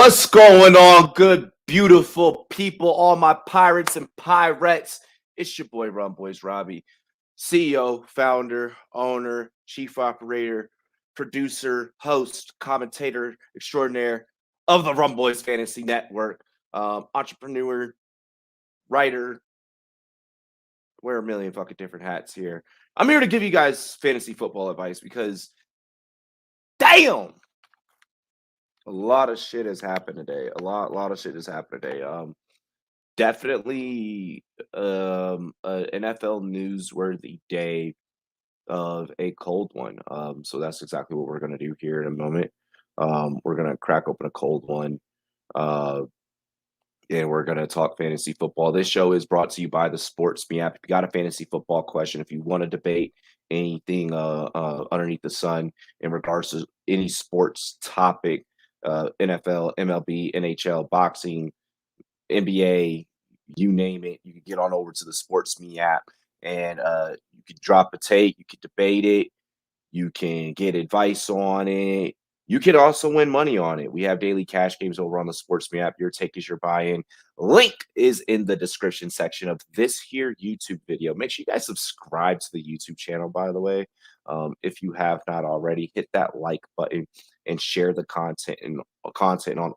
What's going on, good, beautiful people, all my pirates and pirates? It's your boy, Rumboyz Robbie, CEO, founder, owner, chief operator, producer, host, commentator extraordinaire of the Rumboyz Fantasy Network, entrepreneur, writer, wear a million fucking different hats here. I'm here to give you guys fantasy football advice because, damn! A lot of shit has happened today. A lot of shit has happened today. Definitely a NFL newsworthy day of a cold one. So that's exactly what we're gonna do here in a moment. We're gonna crack open a cold one. Uh, and we're gonna talk fantasy football. This show is brought to you by the SportsMe app. If you got a fantasy football question, if you want to debate anything underneath the sun in regards to any sports topic, NFL, MLB, NHL, boxing, NBA, you name it, you can get on over to the SportsMe app and you can drop a take, you can debate it, you can get advice on it. You can also win money on it. We have daily cash games over on the SportsMe app. Your take is your buy-in. Link is in the description section of this here YouTube video. Make sure you guys subscribe to the YouTube channel, by the way. If you have not already, hit that like button and share the content on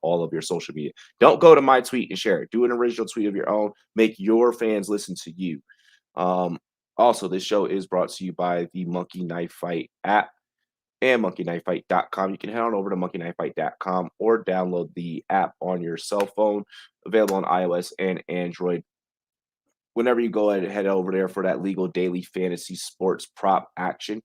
all of your social media. Don't go to my tweet and share it. Do an original tweet of your own. Make your fans listen to you. Also, this show is brought to you by the Monkey Knife Fight app and monkeyknifefight.com. You can head on over to monkeyknifefight.com or download the app on your cell phone, available on iOS and Android. Whenever you go ahead and head over there for that legal daily fantasy sports prop action,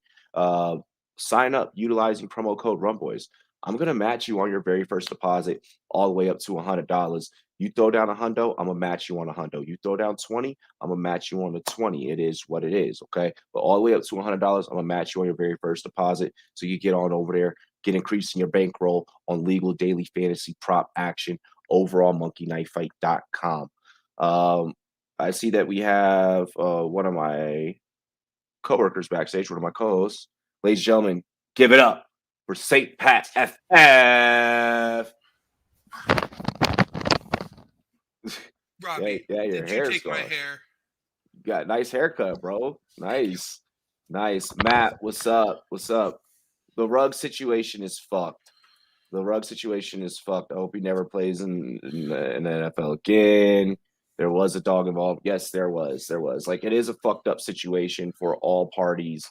sign up utilizing promo code Rumboyz. I'm going to match you on your very first deposit all the way up to $100. You throw down $100, I'm going to match you on $100. You throw down 20, I'm going to match you on the 20. It is what it is, okay? But all the way up to $100, I'm going to match you on your very first deposit. So you get on over there, get increasing your bankroll on legal daily fantasy prop action over on monkeyknifefight.com. I see that we have one of my coworkers backstage, one of my co-hosts. Ladies and gentlemen, give it up for St. Pat FF. Robbie, yeah, your did you hair's take gone. my hair? You got a nice haircut, bro. Nice. Matt, what's up? The rug situation is fucked. I hope he never plays in the NFL again. There was a dog involved. Yes, there was. Like, it is a fucked up situation for all parties.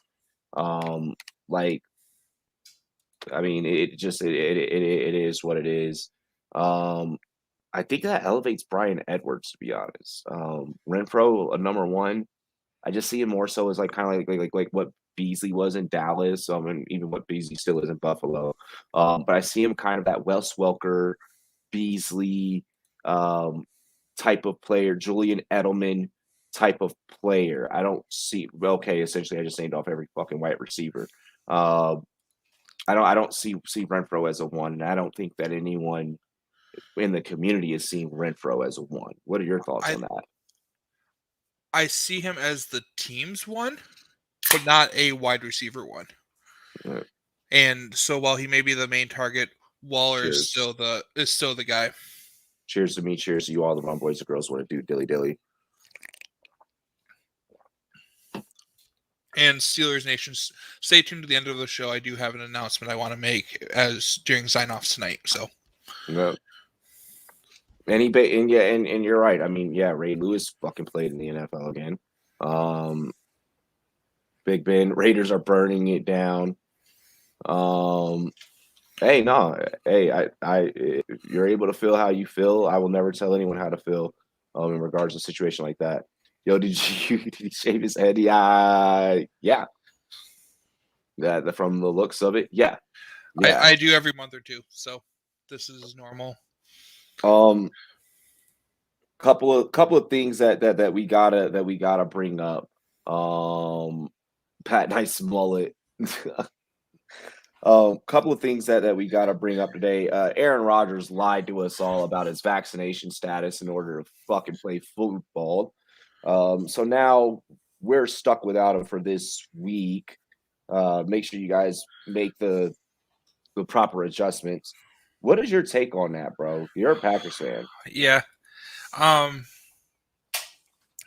Like, I mean, it is what it is. I think that elevates Brian Edwards, to be honest. Renfro, a number one. I just see him more so as like kind of like what Beasley was in Dallas. And even what Beasley still is in Buffalo. But I see him kind of that Wes Welker, Beasley type of player, Julian Edelman type of player. I don't see. Okay, essentially, I just named off every fucking wide receiver. I don't see Renfro as a one, and I don't think that anyone in the community is seeing Renfro as a one. What are your thoughts on that? I see him as the team's one, but not a wide receiver one. Yeah. And so while he may be the main target, Waller Cheers. is still the guy. Cheers to me. Cheers to you all, the Rumboyz and girls want to do dilly. And Steelers Nation, stay tuned to the end of the show. I do have an announcement I want to make during sign-offs tonight. So, yeah. And you're right. I mean, yeah, Ray Lewis fucking played in the NFL again. Big Ben, Raiders are burning it down. Hey, you're able to feel how you feel. I will never tell anyone how to feel in regards to a situation like that. Yo, did he shave his head? Yeah. From the looks of it, yeah. I do every month or two, so this is normal. Couple of things that we gotta bring up. Pat Nice mullet. Couple of things that we got to bring up today. Aaron Rodgers lied to us all about his vaccination status in order to fucking play football. So now we're stuck without him for this week. Make sure you guys make the proper adjustments. What is your take on that, bro? You're a Packers fan. Yeah.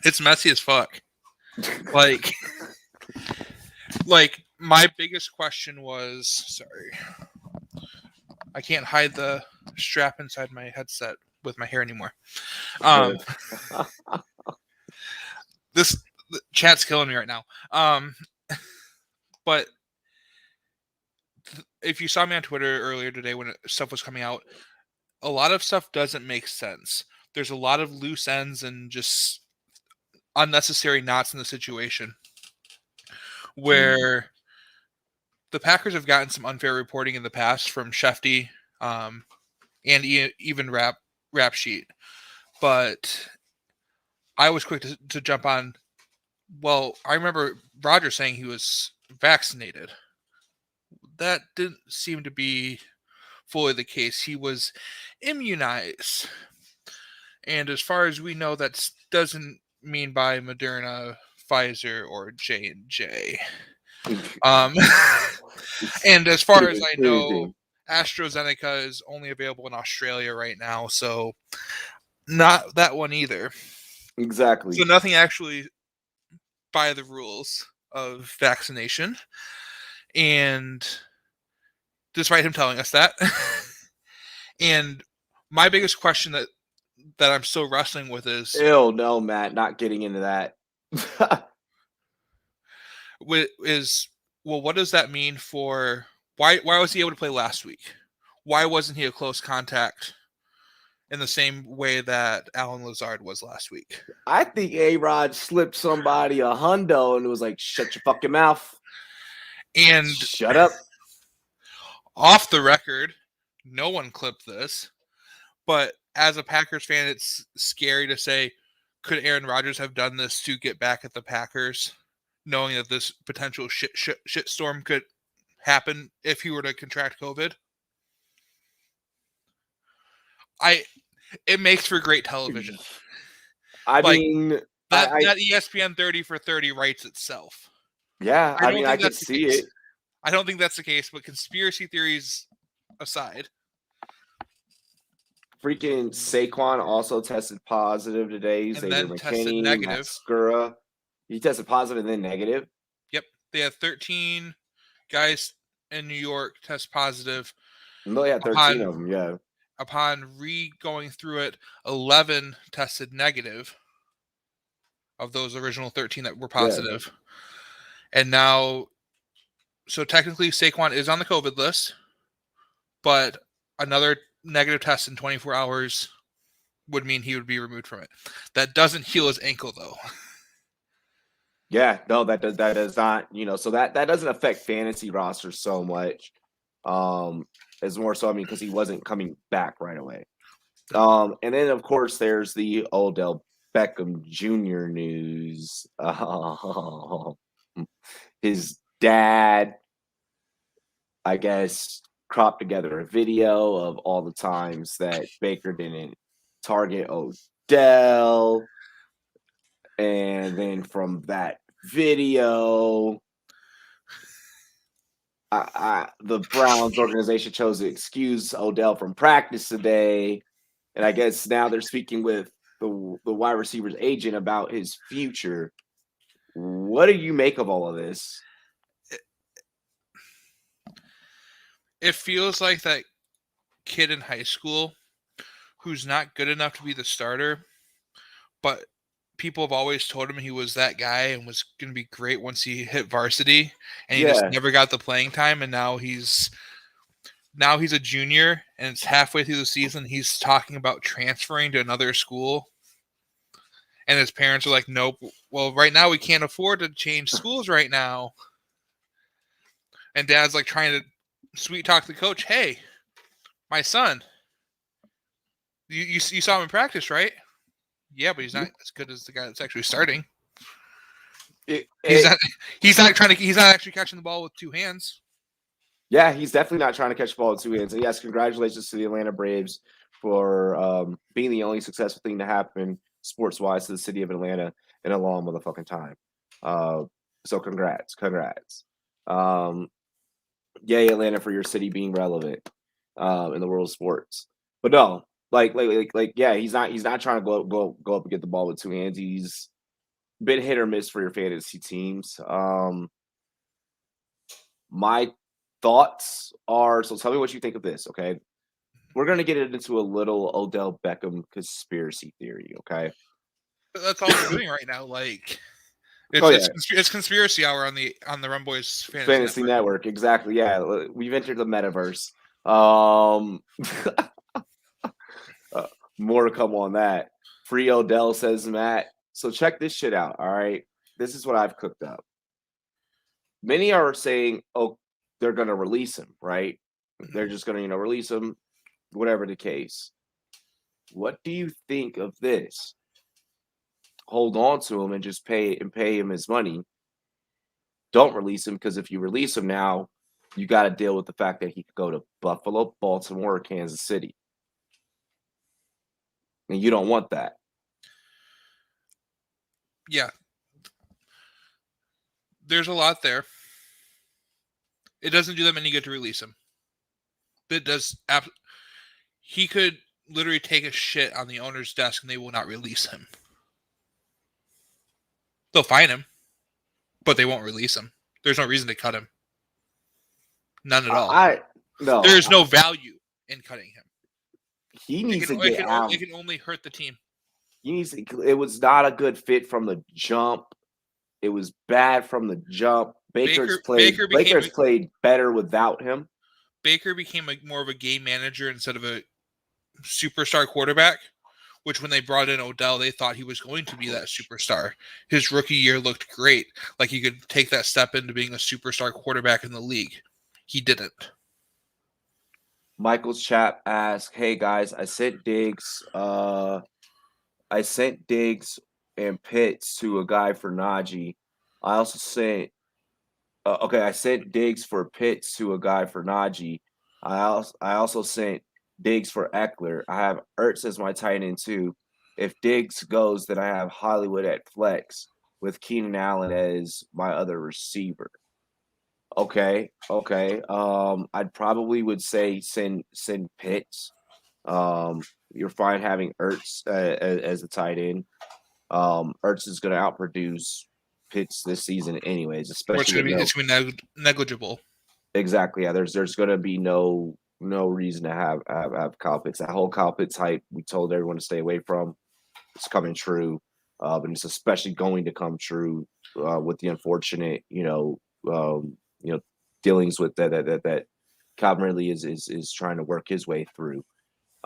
It's messy as fuck. Like, my biggest question was, sorry, I can't hide the strap inside my headset with my hair anymore. This chat's killing me right now. But if you saw me on Twitter earlier today when stuff was coming out, a lot of stuff doesn't make sense. There's a lot of loose ends and just unnecessary knots in the situation where the Packers have gotten some unfair reporting in the past from Shefty and even Rap Sheet. But I was quick to jump on. Well, I remember Roger saying he was vaccinated. That didn't seem to be fully the case. He was immunized. And as far as we know, that doesn't mean by Moderna, Pfizer, or J&J. And as far as I know, AstraZeneca is only available in Australia right now, so not that one either. Exactly. So nothing actually by the rules of vaccination. And despite him telling us that. And my biggest question that I'm still wrestling with is... Ew, no, Matt, not getting into that. Well, what does that mean for... Why was he able to play last week? Why wasn't he a close contact in the same way that Alan Lazard was last week? I think A-Rod slipped somebody a hundo and it was like, shut your fucking mouth. And shut up. Off the record, no one clipped this, but as a Packers fan, it's scary to say, could Aaron Rodgers have done this to get back at the Packers, knowing that this potential shitstorm could happen if he were to contract COVID? It makes for great television. I mean, that ESPN 30 for 30 writes itself. Yeah, I mean, I could see it. I don't think that's the case, but conspiracy theories aside. Freaking Saquon also tested positive today. And then tested negative. Mascara. He tested positive and then negative? Yep. They had 13 guys in New York test positive. No, yeah, 13 of them, yeah. Upon going through it, 11 tested negative of those original 13 that were positive. Yeah. And now, so technically Saquon is on the COVID list, but another negative test in 24 hours would mean he would be removed from it. That doesn't heal his ankle, though. Yeah, no, that does not, so that doesn't affect fantasy rosters so much. It's more so, because he wasn't coming back right away. And then, of course, there's the Odell Beckham Jr. news. His dad, I guess, cropped together a video of all the times that Baker didn't target Odell. And then from that video, the Browns organization chose to excuse Odell from practice today. And I guess now they're speaking with the wide receiver's agent about his future. What do you make of all of this? It feels like that kid in high school who's not good enough to be the starter, but people have always told him he was that guy and was going to be great once he hit varsity, and he just never got the playing time. And now he's a junior, and it's halfway through the season. He's talking about transferring to another school, and his parents are like, "Nope. Well, right now we can't afford to change schools right now." And dad's like trying to sweet talk the coach. Hey, my son, you saw him in practice, right? Yeah, but he's not as good as the guy that's actually starting. He's not actually catching the ball with two hands. Yeah, he's definitely not trying to catch the ball with two hands. And yes, congratulations to the Atlanta Braves for being the only successful thing to happen sports-wise to the city of Atlanta in a long motherfucking time. So congrats. Yay, Atlanta, for your city being relevant. in the world of sports. But no, yeah, he's not trying to go up and get the ball with two hands. He's been hit or miss for your fantasy teams. My thoughts are, so tell me what you think of this, okay? We're gonna get into a little Odell Beckham conspiracy theory, okay? That's all we're doing right now. Like Oh it's yeah, it's conspiracy hour on the Rumboyz Fantasy Fantasy Network. Network, exactly. Yeah, we've entered the metaverse. Um, uh, more to come on that. Free Odell, says Matt. So check this shit out. All right, this is what I've cooked up. Many are saying, "Oh, they're gonna release him, right? They're just gonna, release him, whatever the case." What do you think of this? Hold on to him and just pay him his money. Don't release him, because if you release him now, you got to deal with the fact that he could go to Buffalo, Baltimore, or Kansas City, and you don't want that. Yeah, there's a lot there. It doesn't do them any good to release him. It does. He could literally take a shit on the owner's desk, and they will not release him. They'll fine him, but they won't release him. There's no reason to cut him. None at all. No. There is no value in cutting him. He needs to get out. It can only hurt the team. It was not a good fit from the jump. It was bad from the jump. Baker's played better without him. Baker became more of a game manager instead of a superstar quarterback, which when they brought in Odell, they thought he was going to be that superstar. His rookie year looked great. Like he could take that step into being a superstar quarterback in the league. He didn't. Michael's Chap asked, "Hey guys, I sent Diggs and Pitts to a guy for Najee. I also sent I sent Diggs for Pitts to a guy for Najee. I also sent Diggs for Eckler. I have Ertz as my tight end too. If Diggs goes, then I have Hollywood at flex with Keenan Allen as my other receiver." Okay. I'd probably would say send Pitts. You're fine having Ertz as a tight end. Ertz is going to outproduce Pitts this season, anyways. Especially it's going to be negligible. Exactly. Yeah. There's going to be no reason to have Kyle Pitts. That whole Kyle Pitts hype we told everyone to stay away from. It's coming true, and it's especially going to come true with the unfortunate, dealings with that Calvin Ridley is trying to work his way through.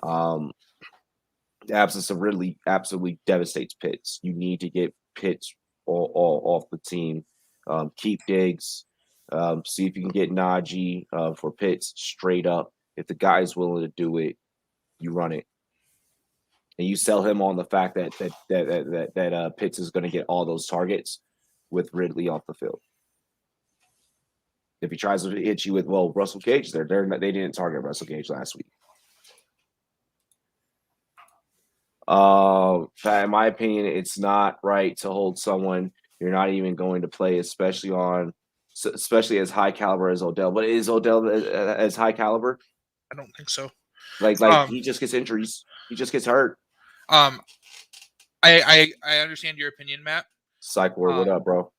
The absence of Ridley absolutely devastates Pitts. You need to get Pitts all off the team. Keep Diggs. See if you can get Najee for Pitts straight up. If the guy's willing to do it, you run it, and you sell him on the fact that Pitts is going to get all those targets with Ridley off the field. If he tries to hit you with, well, Russell Gage, they didn't target Russell Gage last week. In my opinion, it's not right to hold someone you're not even going to play, especially as high caliber as Odell. But is Odell as high caliber? I don't think so. Like he just gets injuries. He just gets hurt. I understand your opinion, Matt. Psych ward, what up, bro?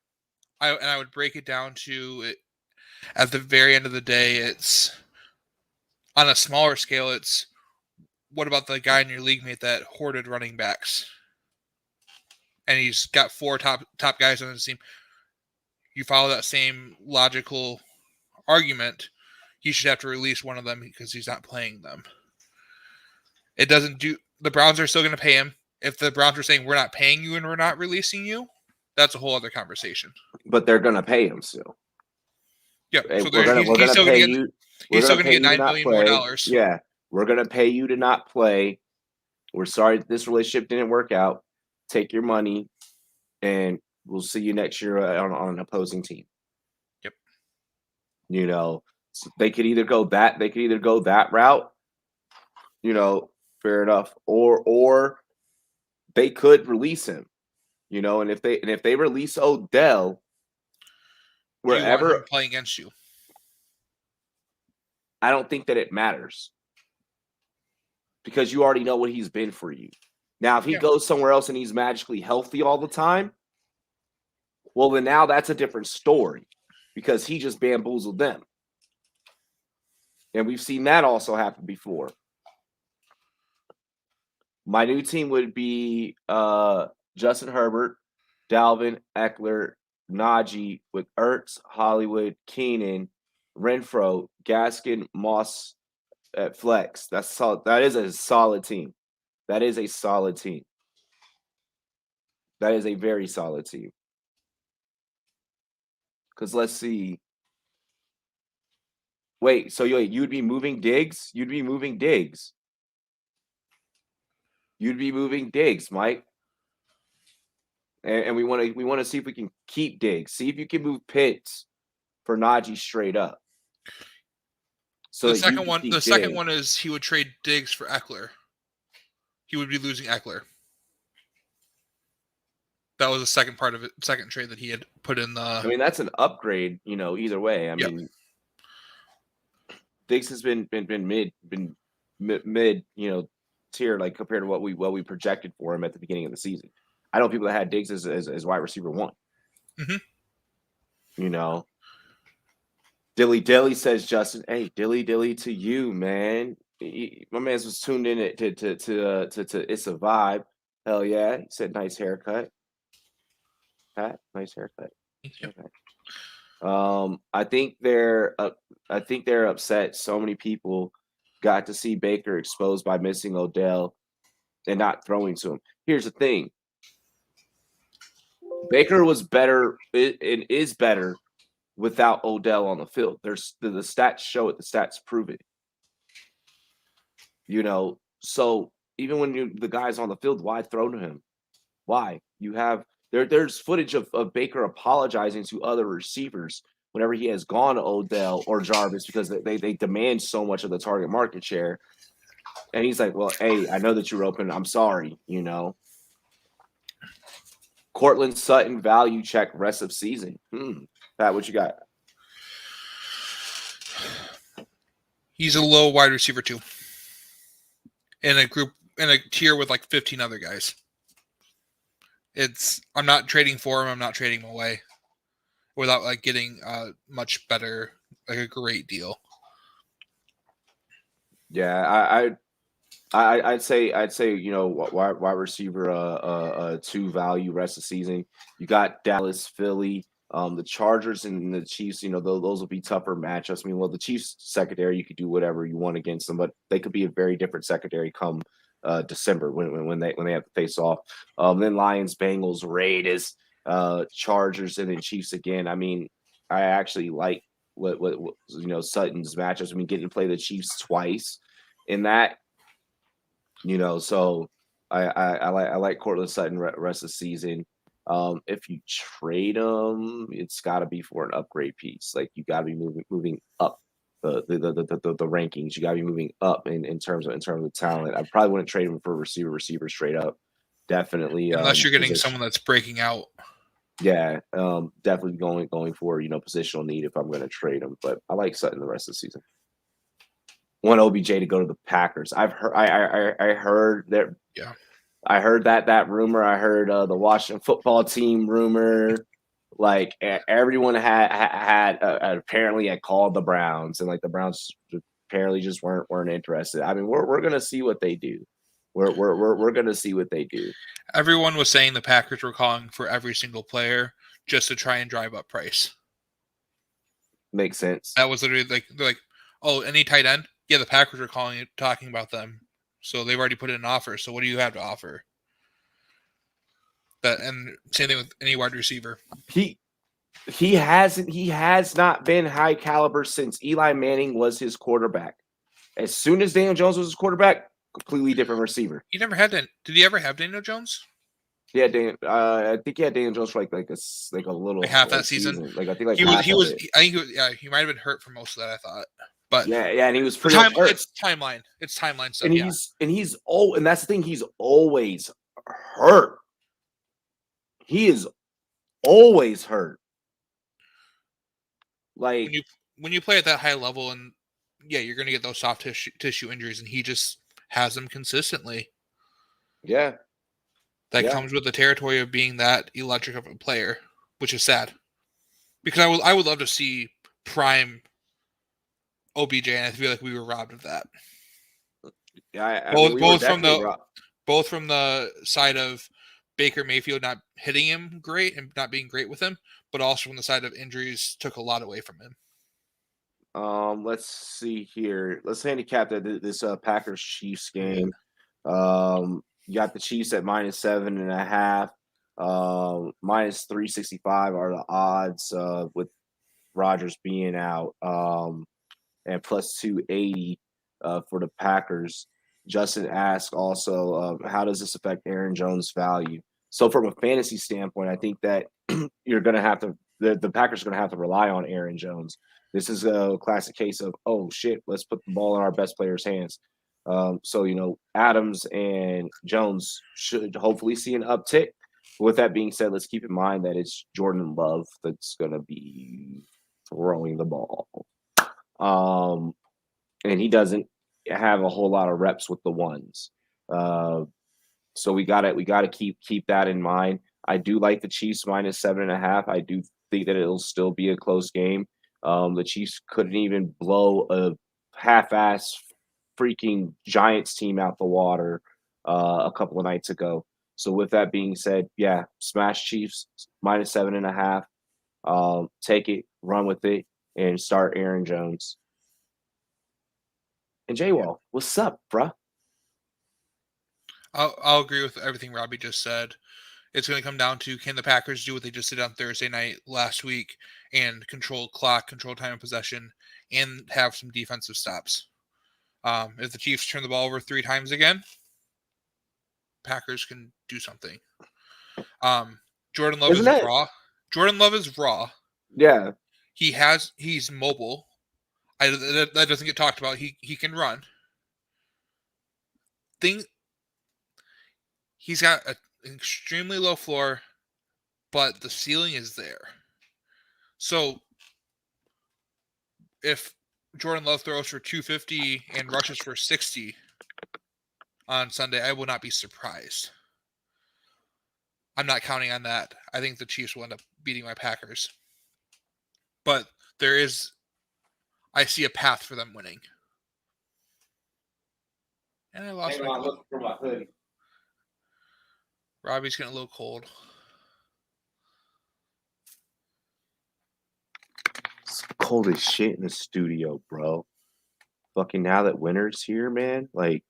I would break it down to it. At the very end of the day, it's on a smaller scale. It's what about the guy in your league mate that hoarded running backs, and he's got 4 top guys on his team. You follow that same logical argument, he should have to release one of them because he's not playing them. It doesn't do. The Browns are still going to pay him. If the Browns are saying we're not paying you and we're not releasing you, that's a whole other conversation. But they're going to pay him still. Yeah, hey, so he's still going to get $9 million more. Yeah, we're going to pay you to not play. We're sorry that this relationship didn't work out. Take your money, and we'll see you next year on an opposing team. Yep. So they could either go that route. Fair enough, or they could release him. And if they release Odell, wherever playing against you, I don't think that it matters. because you already know what he's been for you. Now, if he goes somewhere else and he's magically healthy all the time, well, then now that's a different story because he just bamboozled them. And we've seen that also happen before. My new team would be Justin Herbert, Dalvin, Eckler, Najee with Ertz, Hollywood, Keenan, Renfro, Gaskin, Moss at flex. That's solid. That is a solid team. That is a solid team. That is a very solid team. Because let's see. Wait, so you'd be moving Diggs? You'd be moving Diggs. You'd be moving Diggs, Mike. And we want to see if we can keep Diggs. See if you can move Pitts for Najee straight up. So the second one is he would trade Diggs for Eckler. He would be losing Eckler. That was the second part of it, second trade that he had put in the. I mean, that's an upgrade, either way. I mean, Diggs has been mid, tier, like compared to what we projected for him at the beginning of the season. I know people that had Diggs as wide receiver 1. Mm-hmm. Dilly Dilly says, Justin, hey, Dilly to you, man. My man was tuned in to It's a Vibe. Hell yeah. He said, nice haircut. Pat, nice haircut. Yep. Okay. I think they're upset. So many people got to see Baker exposed by missing Odell and not throwing to him. Here's the thing. Baker was better and is better without Odell on the field. There's the stats show it. The stats prove it. So even when the guy's on the field, why throw to him? Why? You have there's footage of Baker apologizing to other receivers whenever he has gone to Odell or Jarvis because they demand so much of the target market share. And he's like, well, hey, I know that you're open. I'm sorry, Cortland Sutton value check rest of season. Pat, what you got? He's a low wide receiver 2. In a tier with like 15 other guys. I'm not trading for him. I'm not trading him away without like getting much better, like a great deal. Yeah, I'd say wide receiver 2 value rest of season. You got Dallas, Philly, the Chargers and the Chiefs. Those will be tougher matchups. I mean, well, the Chiefs secondary you could do whatever you want against them, but they could be a very different secondary come December when they have to face off. Then Lions, Bengals, Raiders, Chargers, and then Chiefs again. I mean, I actually like what Sutton's matchups. I mean, getting to play the Chiefs twice in that. So I like Cortland Sutton rest of the season. If you trade him, it's got to be for an upgrade piece. Like you got to be moving up the rankings. You got to be moving up in terms of talent. I probably wouldn't trade him for receiver straight up. Definitely, unless you're getting someone that's breaking out. Yeah, definitely going for positional need if I'm going to trade him. But I like Sutton the rest of the season. Want OBJ to go to the Packers. I heard that. Yeah. I heard that rumor. I heard the Washington football team rumor. Like everyone had apparently had called the Browns, and like the Browns apparently just weren't interested. I mean, we're gonna see what they do. We're gonna see what they do. Everyone was saying the Packers were calling for every single player just to try and drive up price. Makes sense. That was literally they're like, oh, any tight end? Yeah, the Packers are talking about them. So they've already put in an offer. So what do you have to offer? And same thing with any wide receiver. He has not been high caliber since Eli Manning was his quarterback. As soon as Daniel Jones was his quarterback, completely different receiver. He never had did he ever have Daniel Jones? Yeah, I think he had Daniel Jones for like a little like half that season. Like I think he was. I think he might have been hurt for most of that. I thought. But yeah, and he was pretty hurt. It's timeline. It's timeline stuff. And that's the thing. He's always hurt. He is always hurt. Like when you play at that high level, and yeah, you're going to get those soft tissue injuries, and he just has them consistently. Yeah. That Yeah. comes with the territory of being that electric of a player, which is sad. Because I would love to see prime OBJ, and I feel like we were robbed of that. Yeah, I mean, we were definitely robbed. Both from the side of Baker Mayfield not hitting him great and not being great with him, but also from the side of injuries took a lot away from him. Let's see here. Let's handicap this Packers Chiefs game. You got the Chiefs at -7.5. Minus 365 are the odds with Rodgers being out. And plus 280 for the Packers. Justin asked also, how does this affect Aaron Jones' value? So from a fantasy standpoint, I think that you're going to have to the Packers are going to have to rely on Aaron Jones. This is a classic case of, oh shit, let's put the ball in our best player's hands. So Adams and Jones should hopefully see an uptick. With that being said, let's keep in mind that it's Jordan Love that's going to be throwing the ball. And he doesn't have a whole lot of reps with the ones. So we gotta keep that in mind. I do like the Chiefs -7.5. I do think that it'll still be a close game. The Chiefs couldn't even blow a half-ass freaking Giants team out the water a couple of nights ago. So with that being said, yeah, smash Chiefs -7.5. Take it, run with it, and start Aaron Jones. And J-Wall, what's up, bruh? I'll agree with everything Robbie just said. It's going to come down to, can the Packers do what they just did on Thursday night last week and control clock, control time of possession, and have some defensive stops. If the Chiefs turn the ball over 3 times again, Packers can do something. Jordan Love is raw. Jordan Love is raw. Yeah. He's mobile. That doesn't get talked about. He can run. He's got an extremely low floor, but the ceiling is there. So if Jordan Love throws for 250 and rushes for 60 on Sunday, I will not be surprised. I'm not counting on that. I think the Chiefs will end up beating my Packers. But I see a path for them winning. And I lost my looking for my hoodie. Robbie's getting a little cold. It's cold as shit in the studio, bro. Fucking now that winter's here, man. Like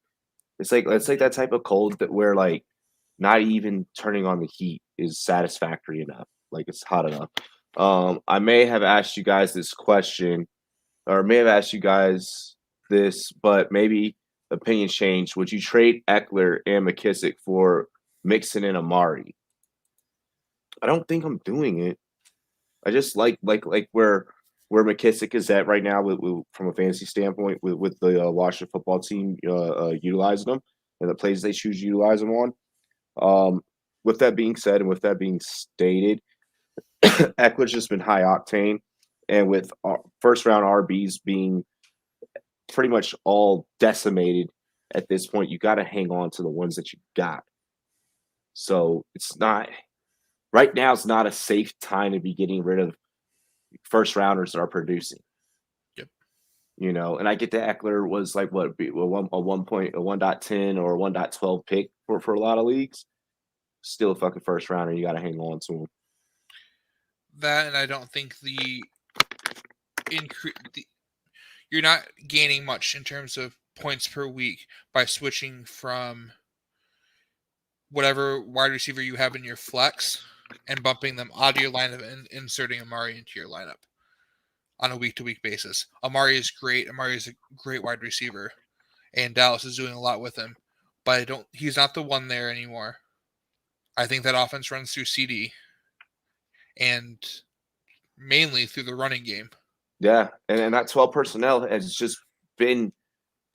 it's like that type of cold that where like not even turning on the heat is satisfactory enough. Like it's hot enough. I may have asked you guys this question, or may have asked you guys this, but maybe opinions changed. Would you trade Eckler and McKissick for Mixon and Amari? I don't think I'm doing it. I just like where McKissick is at right now from a fantasy standpoint with the Washington football team utilizing them and the plays they choose to utilize them on. With that being said, and with that being stated, Eckler's just been high octane, and with first round RBs being pretty much all decimated at this point, you got to hang on to the ones that you got. So it's not right now. It's not a safe time to be getting rid of first rounders that are producing. Yep. And I get that Eckler was like what a 1.10 or 1.12 pick for a lot of leagues. Still a fucking first rounder. You got to hang on to him. That, and I don't think you're not gaining much in terms of points per week by switching from whatever wide receiver you have in your flex and bumping them out of your lineup and inserting Amari into your lineup on a week-to-week basis. Amari is great. Amari is a great wide receiver, and Dallas is doing a lot with him. But he's not the one there anymore. I think that offense runs through CD and mainly through the running game. Yeah, and that 12 personnel has just been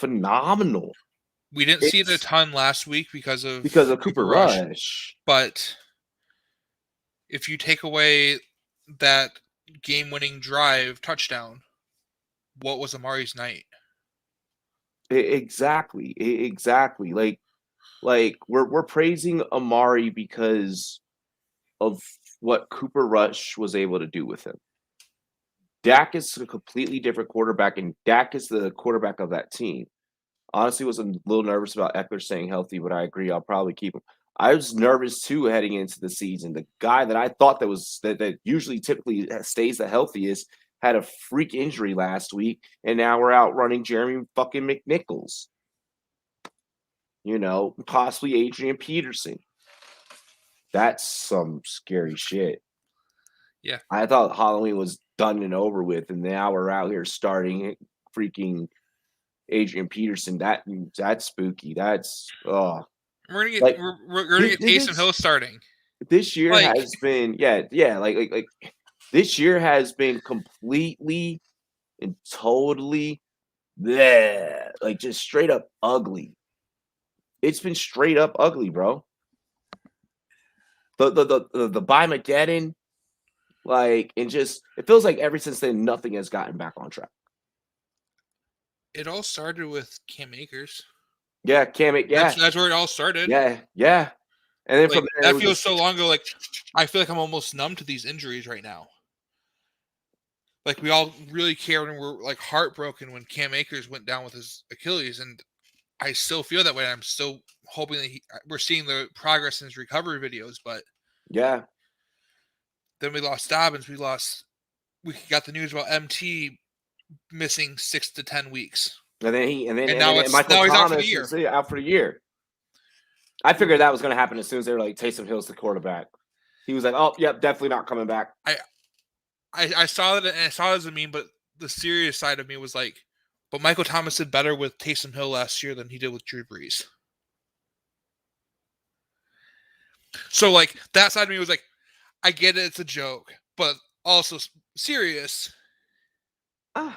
phenomenal. We didn't see it a ton last week because of Cooper Rush. But if you take away that game-winning drive touchdown, what was Amari's night? Exactly, exactly. Like we're praising Amari because of what Cooper Rush was able to do with him. Dak is a completely different quarterback, and Dak is the quarterback of that team. Honestly, was a little nervous about Eckler staying healthy, but I agree. I'll probably keep him. I was nervous too heading into the season. The guy that I thought that usually typically stays the healthiest had a freak injury last week, and now we're out running Jeremy fucking McNichols. Possibly Adrian Peterson. That's some scary shit. Yeah. I thought Halloween was done and over with, and now we're out here starting freaking Adrian Peterson. That's spooky. That's We're gonna get like we're gonna get Taysom Hill starting. this year Like, has been like this year has been completely and totally like just straight up ugly. It's been straight up ugly, bro. The Bimageddon, and just it feels like ever since then nothing has gotten back on track. it all started with Cam Akers. Yeah, That's where it all started. Yeah. And then from there, that feels so long ago. Like, I feel like I'm almost numb to these injuries right now. Like, we all really cared and were like heartbroken when Cam Akers went down with his Achilles, and I still feel that way. I'm still hoping that we're seeing the progress in his recovery videos, but yeah. Then we lost Dobbins. We got the news about MT missing 6 to 10 weeks. And now he's out for the year. Is out for the year. I figured that was going to happen as soon as they were like Taysom Hill's the quarterback. He was like, "Oh, yep, definitely not coming back." I saw that, and I saw it as a meme, but the serious side of me was like, but Michael Thomas did better with Taysom Hill last year than he did with Drew Brees. So like that side of me was like, I get it, it's a joke, but also serious. I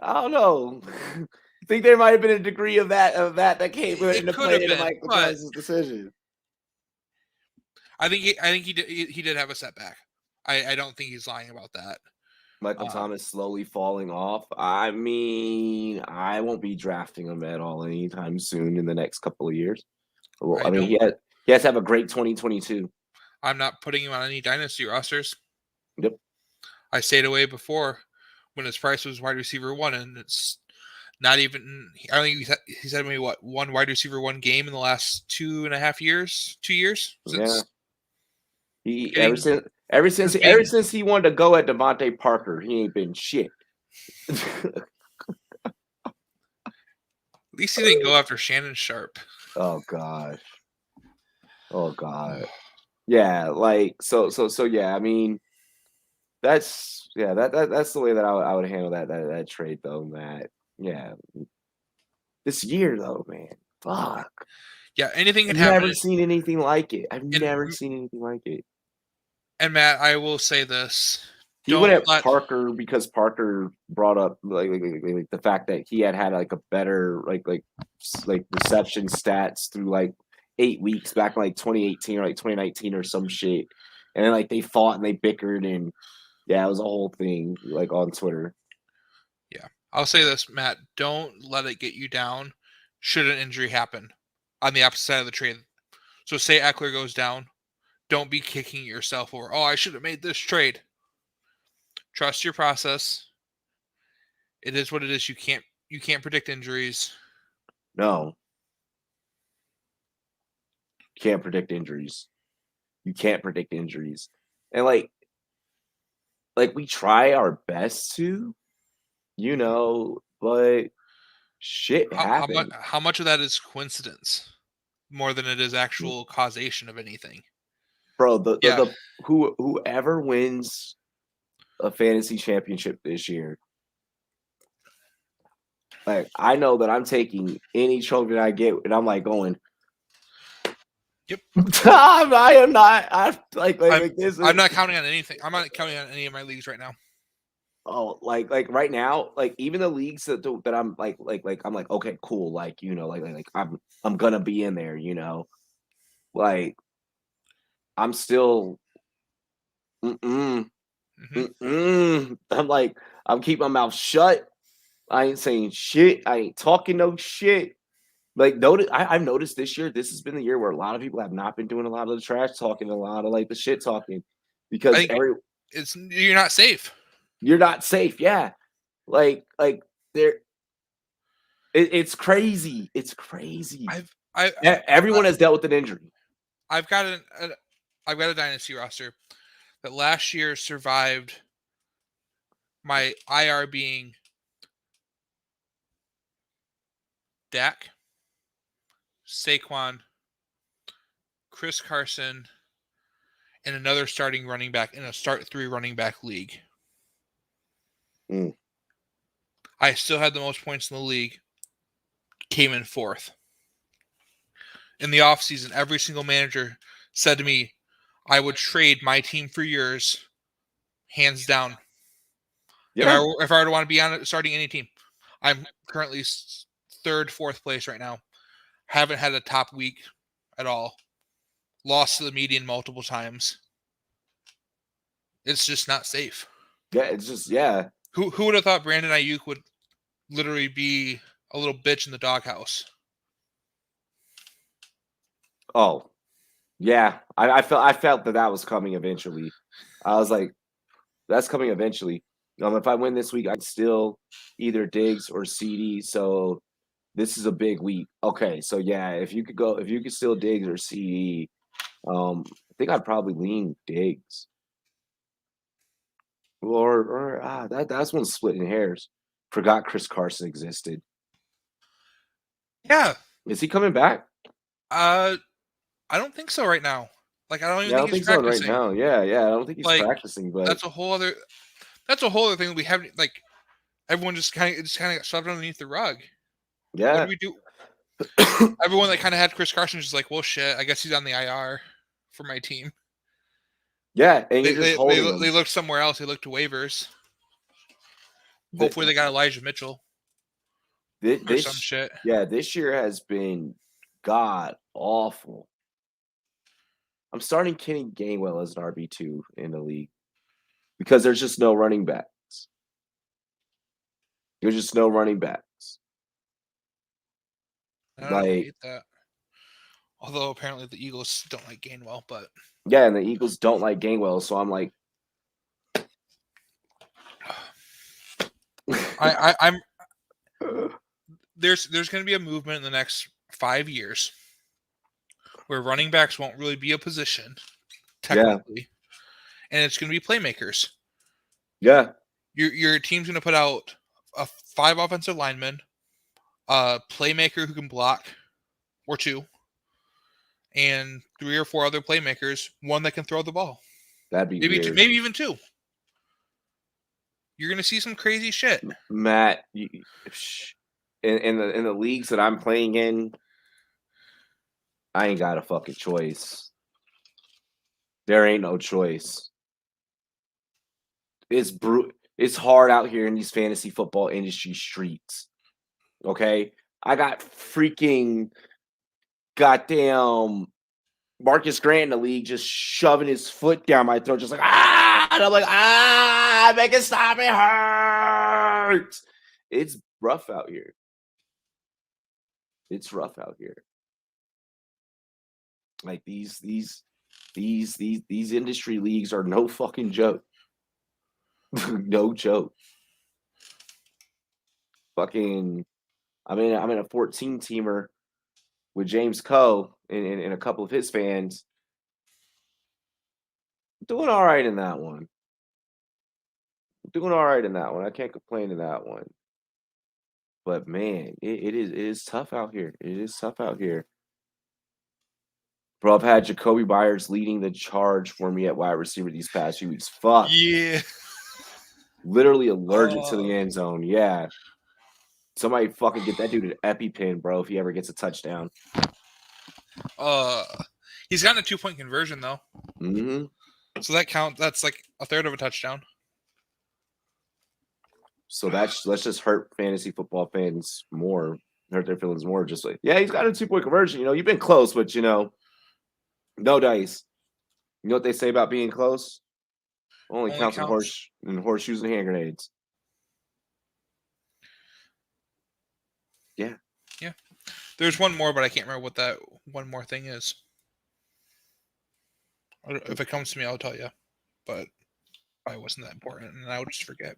don't know. I think there might have been a degree of that came into play into Michael Thomas' decision. I think he did have a setback. I don't think he's lying about that. Michael Thomas slowly falling off. I mean, I won't be drafting him at all anytime soon in the next couple of years. Well, I mean, he has to have a great 2022. I'm not putting him on any dynasty rosters. Yep. I stayed away before when his price was wide receiver 1, and it's not even. I think he's had maybe one wide receiver 1 game in the last 2.5 years. 2 years. Since ever since he wanted to go at Devontae Parker, he ain't been shit. At least he didn't go after Shannon Sharp. Oh gosh. Yeah, so yeah. I mean, that's the way that I would handle that trade though, Matt. Yeah. This year though, man. Fuck. Yeah, anything can happen. I've never seen anything like it. And Matt, I will say this. He went at Parker because Parker brought up like the fact that he had like a better like reception stats through like 8 weeks back in like 2018 or like 2019 or some shit. And then like they fought and they bickered and yeah, it was a whole thing like on Twitter. Yeah. I'll say this, Matt, don't let it get you down should an injury happen on the opposite side of the trade. So say Eckler goes down, don't be kicking yourself over, I should have made this trade. Trust your process. It is what it is. You can't predict injuries. No. You can't predict injuries. And like we try our best to, but shit happens. How much of that is coincidence more than it is actual causation of anything? Bro, whoever wins a fantasy championship this year, like I know that I'm taking any trophy that I get, and I'm like going. Yep. I am not. I'm not counting on anything. I'm not counting on any of my leagues right now. Oh, like right now, like even the leagues that I'm like I'm like okay, cool, like I'm gonna be in there, like I'm still. I'm like I'm keeping my mouth shut. I ain't saying shit. I ain't talking no shit. Like, I've noticed this year, this has been the year where a lot of people have not been doing a lot of the trash talking, a lot of like the shit talking, I because think you're not safe. you're not safe. Yeah, like there, it's crazy. It's crazy. Everyone has dealt with an injury. I've got a dynasty roster that last year survived my IR being Dak, Saquon, Chris Carson, and another starting running back in a start 3 running back league. Mm. I still had the most points in the league. Came in 4th. In the offseason, every single manager said to me, I would trade my team for yours, hands down. Yeah. If I were to want to be on starting any team, I'm currently 3rd, 4th place right now. Haven't had a top week at all. Lost to the median multiple times. It's just not safe. Yeah, it's just, yeah. Who would have thought Brandon Ayuk would literally be a little bitch in the doghouse? Oh, yeah. I felt that was coming eventually. I was like, that's coming eventually. If I win this week, I'd still either Diggs or CD. So this is a big week. Okay, so yeah, if you could still Diggs or CD, I think I'd probably lean Diggs. Or that's one splitting hairs. Forgot Chris Carson existed. Yeah. Is he coming back? I don't think so right now. Like, I don't even Yeah, I think don't he's think so right practicing. now. Yeah, I don't think he's Like, practicing, but that's a whole other thing that we haven't, like, everyone just kind of got shoved underneath the rug. What yeah. do we do? Everyone that kind of had Chris Carson is just like, well, shit, I guess he's on the IR for my team. Yeah, and you're just holding them. They looked somewhere else. They looked to waivers. Hopefully they got Elijah Mitchell or some shit. Yeah, this year has been god awful. I'm starting Kenny Gainwell as an RB2 in the league because there's just no running backs. There's just no running backs. I don't hate that. Although apparently the Eagles don't like Gainwell, but yeah, and the Eagles don't like Gainwell, so I'm like, I'm there's going to be a movement in the next 5 years where running backs won't really be a position technically, and it's going to be playmakers. Yeah, your team's going to put out 5 offensive linemen, a playmaker who can block or 2, and 3 or 4 other playmakers, 1 that can throw the ball. that'd be weird. Maybe even 2. You're going to see some crazy shit. Matt, in the leagues that I'm playing in, I ain't got a fucking choice. There ain't no choice. It's hard out here in these fantasy football industry streets. Okay? I got freaking goddamn Marcus Grant in the league just shoving his foot down my throat, just like, and I'm like, make it stop, it hurts. It's rough out here. It's rough out here. Like these industry leagues are no fucking joke. No joke. Fucking, I'm in a 14-teamer with James Coe and a couple of his fans. Doing all right in that one. I can't complain in that one. But man, it is tough out here. It is tough out here. Bro, I've had Jacoby Byers leading the charge for me at wide receiver these past few weeks. Fuck. Yeah. Literally allergic to the end zone. Yeah. Somebody fucking get that dude an EpiPen, bro, if he ever gets a touchdown. He's gotten a 2-point conversion, though. Mm-hmm. So that's like a third of a touchdown. So let's just hurt fantasy football fans more, hurt their feelings more. Just like, yeah, he's got a 2-point conversion. You've been close, but no dice. You know what they say about being close? Only counts in horseshoes and hand grenades. Yeah. Yeah. There's one more, but I can't remember what that one more thing is. If it comes to me, I'll tell you. But probably wasn't that important, and I'll just forget.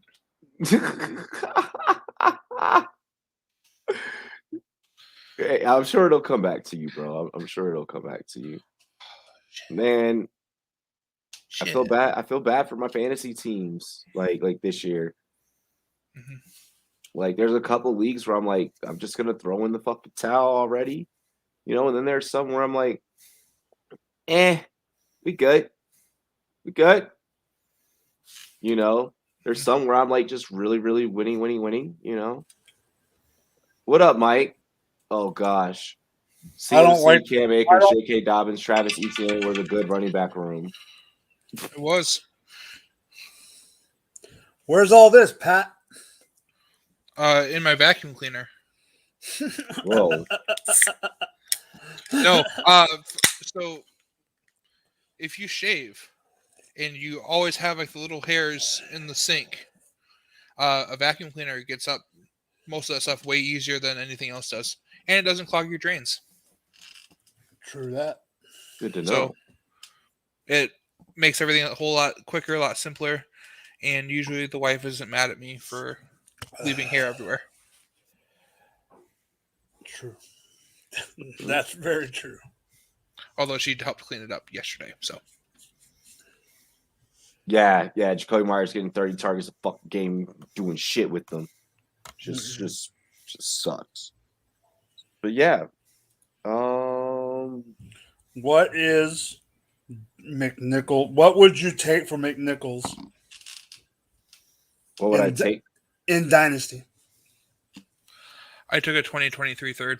Hey, I'm sure it'll come back to you, bro. I'm sure it'll come back to you. Man, I Shit. feel bad. I feel bad for my fantasy teams, like this year. Mhm. Like, there's a couple leagues where I'm like, I'm just gonna throw in the fucking towel already, and then there's some where I'm like, we good, we good. There's Mhm. some where I'm like just really, really winning. What up, Mike? Oh gosh. I don't like. CMC, Cam I Akers, don't. J.K. Dobbins, Travis Etienne was a good running back room. It was. Where's all this, Pat? In my vacuum cleaner. Whoa. No. So if you shave and you always have like the little hairs in the sink, a vacuum cleaner gets up most of that stuff way easier than anything else does, and it doesn't clog your drains. True that. Good to know. So it makes everything a whole lot quicker, a lot simpler, and usually the wife isn't mad at me for leaving hair everywhere. True. That's very true. Although she helped clean it up yesterday, so. Yeah. Jacoby Myers getting 30 targets a fucking game, doing shit with them. Just sucks. But yeah. What is McNichol? What would you take for McNichols What would I take? in Dynasty? I took a 2023 third.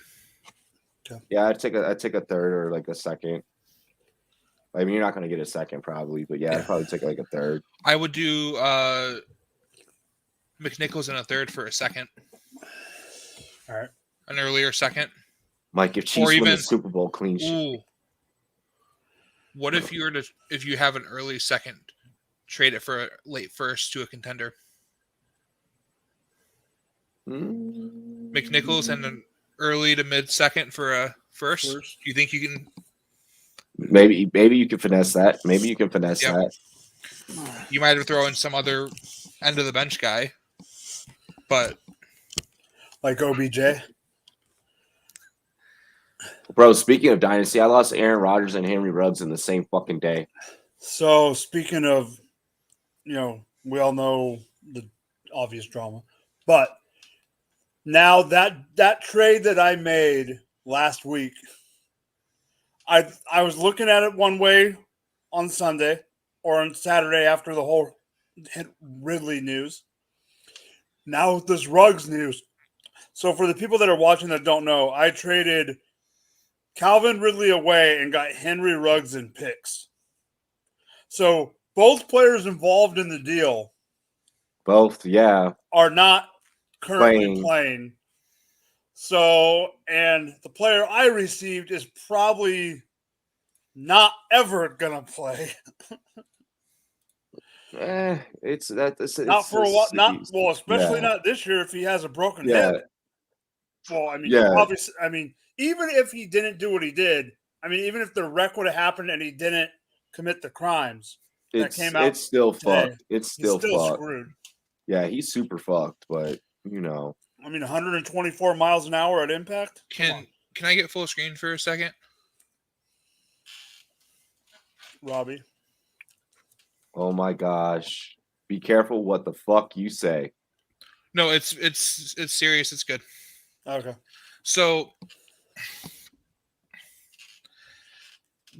Yeah, I'd take a third or like a second. I mean, you're not gonna get a second probably, but yeah, I'd probably take like a third. I would do McNichols in a third for a second. All right. An earlier second. Mike, if Chiefs win the Super Bowl, clean shit. What if you have an early second, trade it for a late first to a contender? McNichols and an early to mid second for a first. Do you think you can? Maybe you can finesse that. Maybe you can finesse that. You might have thrown in some other end of the bench guy, but like OBJ. Bro, speaking of Dynasty, I lost Aaron Rodgers and Henry Ruggs in the same fucking day. So speaking of, we all know the obvious drama, but now that trade that I made last week, I was looking at it one way on Sunday or on Saturday after the whole Ridley news. Now with this Ruggs news. So for the people that are watching that don't know, I traded Calvin Ridley away and got Henry Ruggs in picks. So both players involved in the deal, are not currently playing. So, and the player I received is probably not ever gonna play. It's not for a while. Especially not this year if he has a broken hip. Well, I mean, obviously, even if he didn't do what he did, even if the wreck would have happened and he didn't commit the crimes that came out, it's still today, fucked. It's still fucked. Screwed. Yeah, he's super fucked, but 124 miles an hour at impact. Can I get full screen for a second, Robbie? Oh my gosh! Be careful what the fuck you say. No, it's serious. It's good. Okay. So,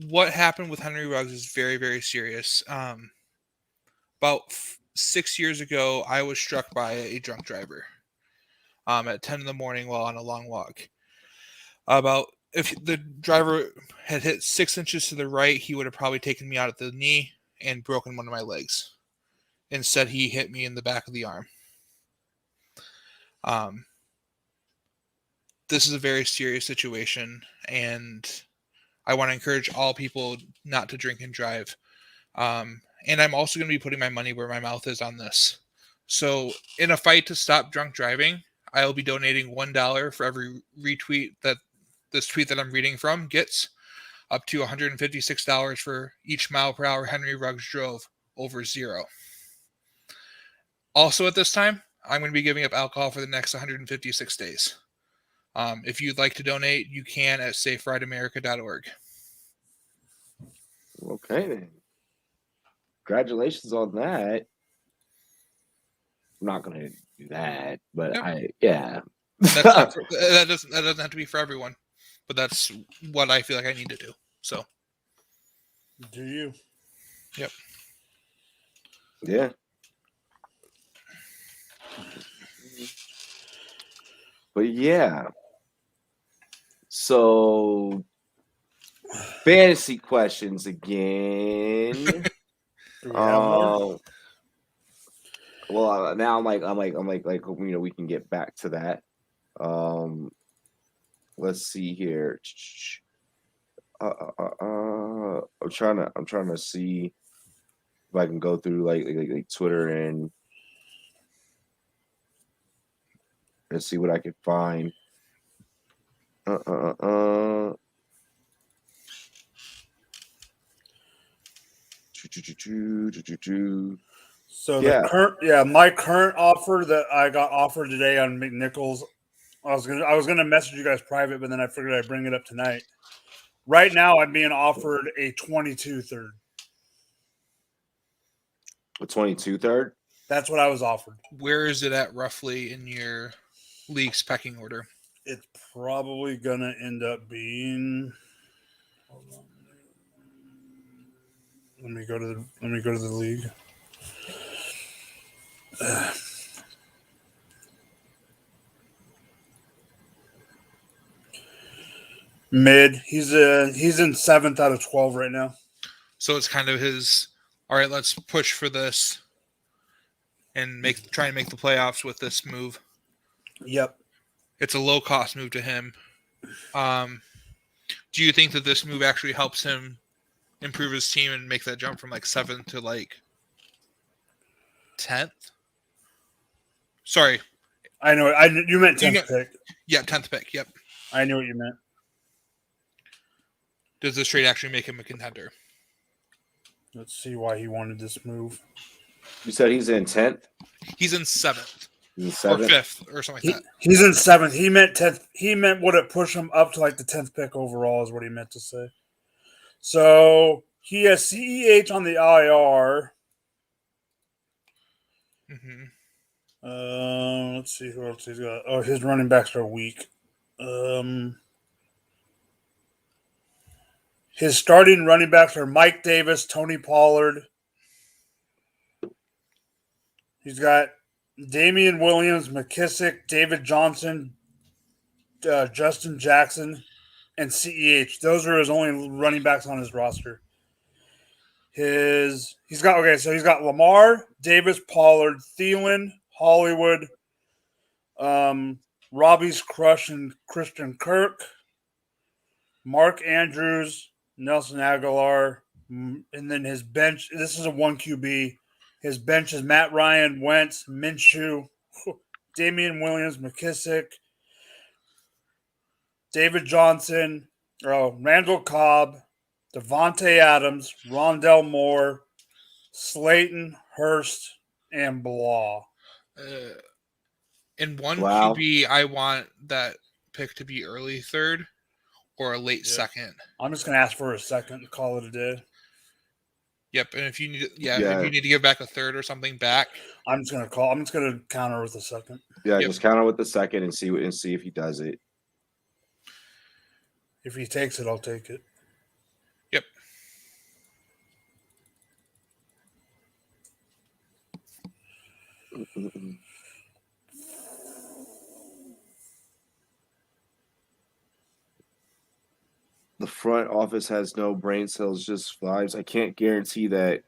what happened with Henry Ruggs is very, very serious. About 6 years ago, I was struck by a drunk driver at 10 in the morning while on a long walk. If the driver had hit 6 inches to the right, he would have probably taken me out at the knee and broken one of my legs. Instead, he hit me in the back of the arm. This is a very serious situation, and I want to encourage all people not to drink and drive. And I'm also going to be putting my money where my mouth is on this. So in a fight to stop drunk driving, I will be donating $1 for every retweet that this tweet that I'm reading from gets, up to $156 for each mile per hour Henry Ruggs drove over 0. Also at this time, I'm going to be giving up alcohol for the next 156 days. If you'd like to donate, you can at saferideamerica.org. Okay, then. Congratulations on that. I'm not going to do that, but That doesn't have to be for everyone, but that's what I feel like I need to do. So, Do you? Yep. Yeah. But yeah. So fantasy questions again. Do we have more? Well, now I'm like, we can get back to that. Let's see here. I'm trying to see if I can go through like Twitter and see what I can find. So my current offer that I got offered today on McNichols, I was gonna message you guys private, but then I figured I'd bring it up tonight. Right now, I'm being offered a 22 third. A 22 third? That's what I was offered. Where is it at roughly in your league's pecking order? It's probably gonna end up being. Hold on. Let me go to the league. Mid. He's in 7th out of 12 right now. So it's kind of his. All right, let's push for this and try and make the playoffs with this move. Yep. It's a low cost move to him. Do you think that this move actually helps him improve his team and make that jump from like 7th to like 10th? Sorry. I know. You meant 10th pick. Yeah, 10th pick. Yep. I knew what you meant. Does this trade actually make him a contender? Let's see why he wanted this move. You said he's in 10th? He's in 7th. He's or 5th or something like that. He's in 7th. He meant 10th. He meant would it push him up to like the 10th pick overall is what he meant to say. So he has CEH on the IR. Mm-hmm. Let's see who else he's got. Oh, his running backs are weak. His starting running backs are Mike Davis, Tony Pollard. He's got Damian Williams, McKissick, David Johnson, Justin Jackson, and CEH. Those are his only running backs on his roster. He's got Lamar, Davis, Pollard, Thielen, Hollywood, Robbie's Crush and Christian Kirk, Mark Andrews, Nelson Aguilar, and then his bench. This is a 1 QB. His bench is Matt Ryan, Wentz, Minshew, Damian Williams, McKissick, David Johnson, Randall Cobb, Devontae Adams, Rondell Moore, Slayton, Hurst, and Blah. In 1 QB, I want that pick to be early 3rd or a late 2nd. I'm just going to ask for a 2nd and call it a day. Yep, and if you need, if you need to give back a 3rd or something back, I'm just going to counter with a 2nd. Yeah, just counter with the 2nd and see if he does it. If he takes it, I'll take it. Yep. The front office has no brain cells, just vibes. I can't guarantee that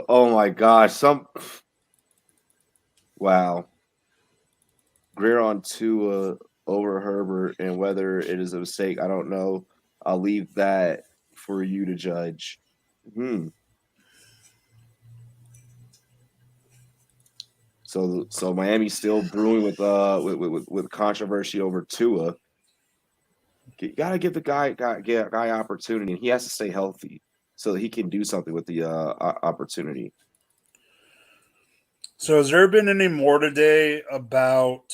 oh my gosh, wow. Greer on Tua over Herbert, and whether it is a mistake, I don't know. I'll leave that for you to judge. So Miami's still brewing with controversy over Tua. You gotta give the guy opportunity, and he has to stay healthy so that he can do something with the opportunity. So has there been any more today about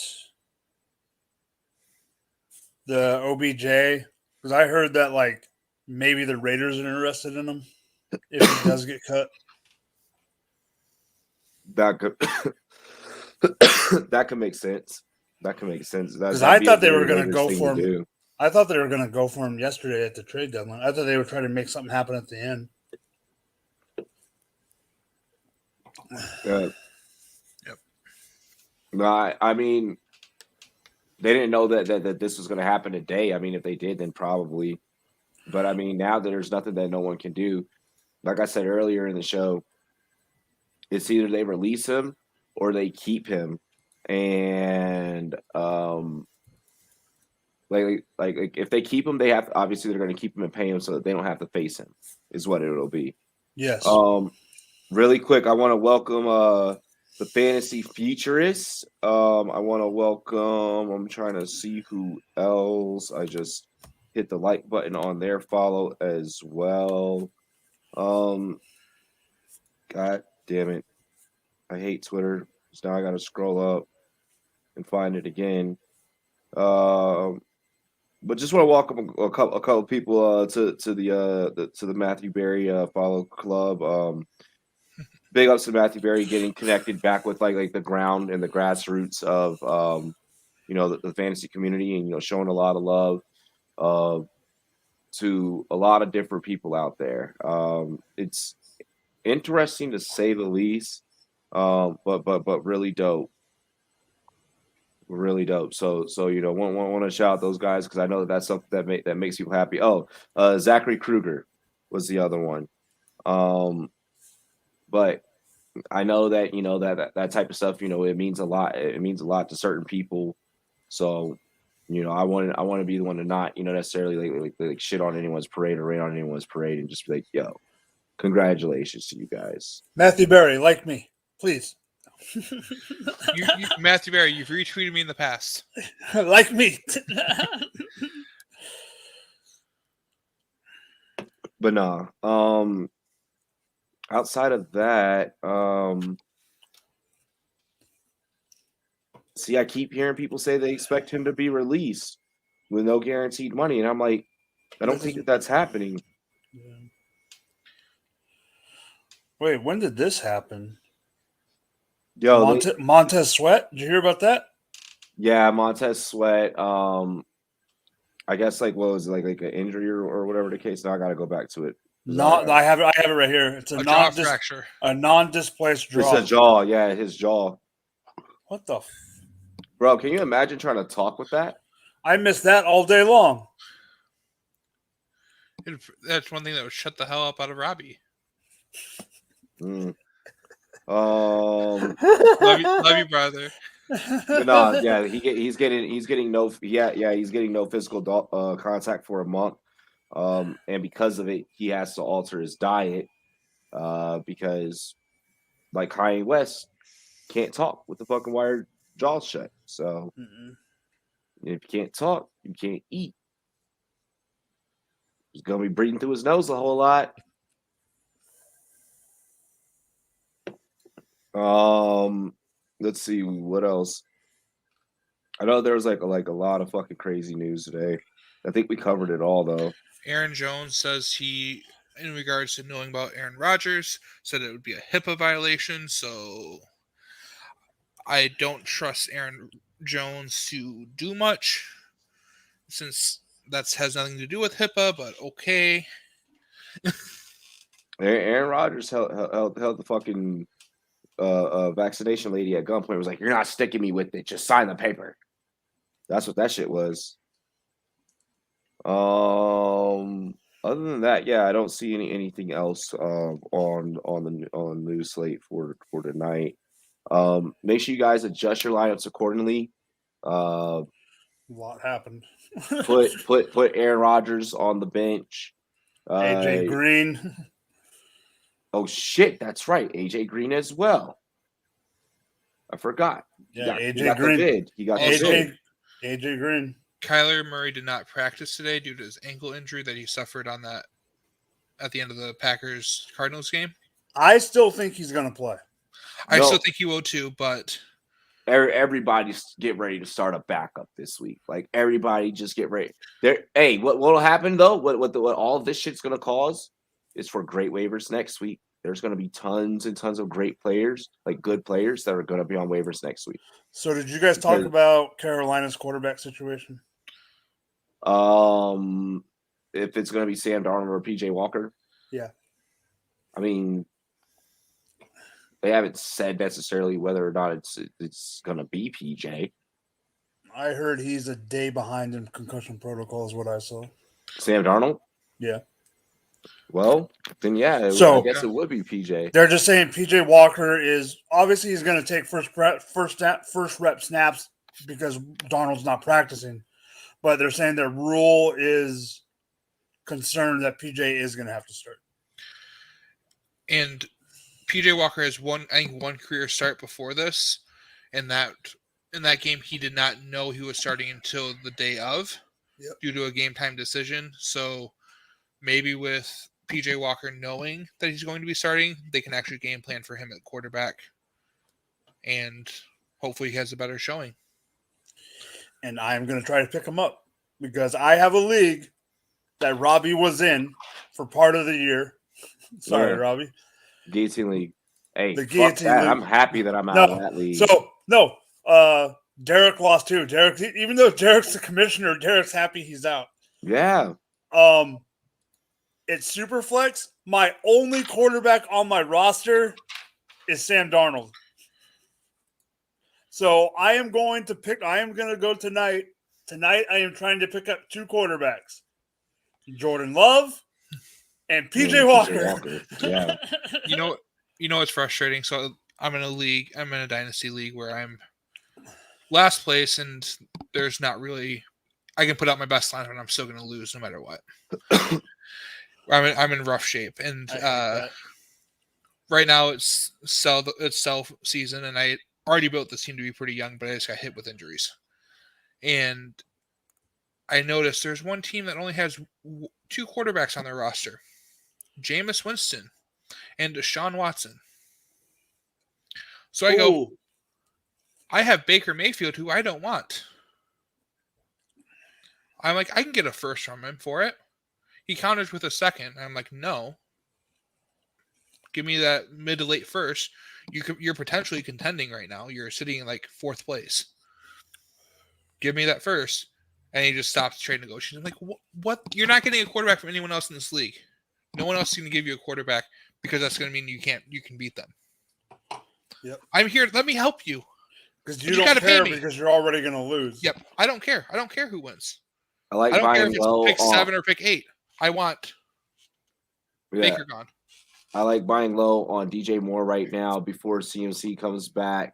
the OBJ? Because I heard that like maybe the Raiders are interested in him if he does get cut. That could that could make sense. That could make sense. Because I thought they were going to Raiders go thing for to him. do. I thought they were going to go for him yesterday at the trade deadline. I thought they were trying to make something happen at the end. Yep. No, I mean, they didn't know that this was going to happen today. I mean, if they did, then probably. But I mean, now that there's nothing that no one can do, like I said earlier in the show, it's either they release him or they keep him, and like if they keep him, they have obviously they're going to keep him and pay him so that they don't have to face him. Is what it'll be. Yes. Really quick, I want to welcome the fantasy futurists. I want to welcome. I'm trying to see who else. I just hit the like button on their follow as well. God damn it. I hate Twitter. So now I got to scroll up and find it again. But just want to welcome a couple people to the Matthew Berry follow club. Big ups to Matthew Berry getting connected back with like the ground and the grassroots of the fantasy community, and showing a lot of love to a lot of different people out there. It's interesting to say the least, but really dope. Really dope. So want to shout out those guys because I know that's something that makes people happy. Oh, Zachary Kruger was the other one. But I know that that type of stuff, it means a lot. It means a lot to certain people. So, I want to be the one to not, necessarily like shit on anyone's parade or rain on anyone's parade, and just be like, yo, congratulations to you guys. Matthew Berry, like me, please. Matthew Berry, you've retweeted me in the past. Like me. But nah. Outside of that, see, I keep hearing people say they expect him to be released with no guaranteed money, and I'm like, I don't think that's happening. Yeah. Wait, when did this happen? Yo, Montez Sweat. Did you hear about that? Yeah, Montez Sweat. I guess what was it, like an injury or whatever the case. Now I got to go back to it. I have it right here. It's a jaw fracture. A non-displaced jaw. It's a jaw. Yeah, his jaw. What the? Bro, can you imagine trying to talk with that? I miss that all day long. That's one thing that would shut the hell up out of Robbie. Love you, brother. No, yeah, he's getting no physical contact for a month, and because of it, he has to alter his diet, because like Kanye West can't talk with the fucking wired jaw shut. So if you can't talk, you can't eat. He's gonna be breathing through his nose a whole lot. Let's see what else. I know there was like a lot of fucking crazy news today. I think we covered it all though. Aaron Jones says he, in regards to knowing about Aaron Rodgers, said it would be a HIPAA violation. So I don't trust Aaron Jones to do much, since that has nothing to do with HIPAA. But okay. Aaron Rodgers held the fucking vaccination lady at gunpoint. Was like, "You're not sticking me with it. Just sign the paper." That's what that shit was. Other than that, yeah, I don't see anything else on the news slate for tonight. Make sure you guys adjust your lineups accordingly. A lot happened. put Aaron Rodgers on the bench. AJ Green. Oh shit, that's right, AJ Green as well. I forgot. Yeah, He AJ got the Green. bid. He got the bid. AJ Green. Kyler Murray did not practice today due to his ankle injury that he suffered on that at the end of the Packers-Cardinals game. I still think he's going to play. I still think he will too, but everybody's get ready to start a backup this week. Like everybody just get ready. Hey, what'll happen though? What all of this shit's gonna cause is for great waivers next week. There's gonna be tons and tons of great players, like good players that are gonna be on waivers next week. So did you guys talk about Carolina's quarterback situation? If it's gonna be Sam Darnold or PJ Walker. Yeah. I mean, they haven't said necessarily whether or not it's going to be PJ. I heard he's a day behind in concussion protocol is what I saw. Sam Darnold? Yeah. Well, then I guess it would be PJ. They're just saying PJ Walker is obviously he's going to take first rep snaps because Darnold's not practicing, but they're saying their rule is concerned that PJ is going to have to start. And PJ Walker has one career start before this, and in that game he did not know he was starting until the day of, due to a game time decision. So maybe with PJ Walker knowing that he's going to be starting, they can actually game plan for him at quarterback, and hopefully he has a better showing. And I'm going to try to pick him up because I have a league that Robbie was in for part of the year. Sorry, Robbie. Guillotine League. Hey, the Guillotine League. I'm happy that I'm out of that league. So, Derek lost too. Derek, even though Derek's the commissioner, Derek's happy he's out. Yeah. It's super flex. My only quarterback on my roster is Sam Darnold. So I am going to go tonight. Tonight I am trying to pick up 2 quarterbacks. Jordan Love and PJ Walker. Yeah. You know what's frustrating? So I'm in a dynasty league where I'm last place, and there's not really. I can put out my best line, and I'm still going to lose no matter what. I'm in rough shape, and right now it's sell season, and I already built this team to be pretty young, but I just got hit with injuries, and I noticed there's one team that only has 2 quarterbacks on their roster: Jameis Winston and Deshaun Watson. So I go, I have Baker Mayfield, who I don't want. I'm like, I can get a first from him for it. He counters with a second. I'm like, no. Give me that mid to late first. You're potentially contending right now. You're sitting in like 4th place. Give me that first. And he just stops trade negotiations. I'm like, what? You're not getting a quarterback from anyone else in this league. No one else is going to give you a quarterback because that's going to mean you can beat them. Yep. I'm here. Let me help you. Because you don't care because you're already going to lose. Yep. I don't care. I don't care who wins. I don't care if it's pick 7 or pick 8. I want Baker gone. I like buying low on DJ Moore right now before CMC comes back.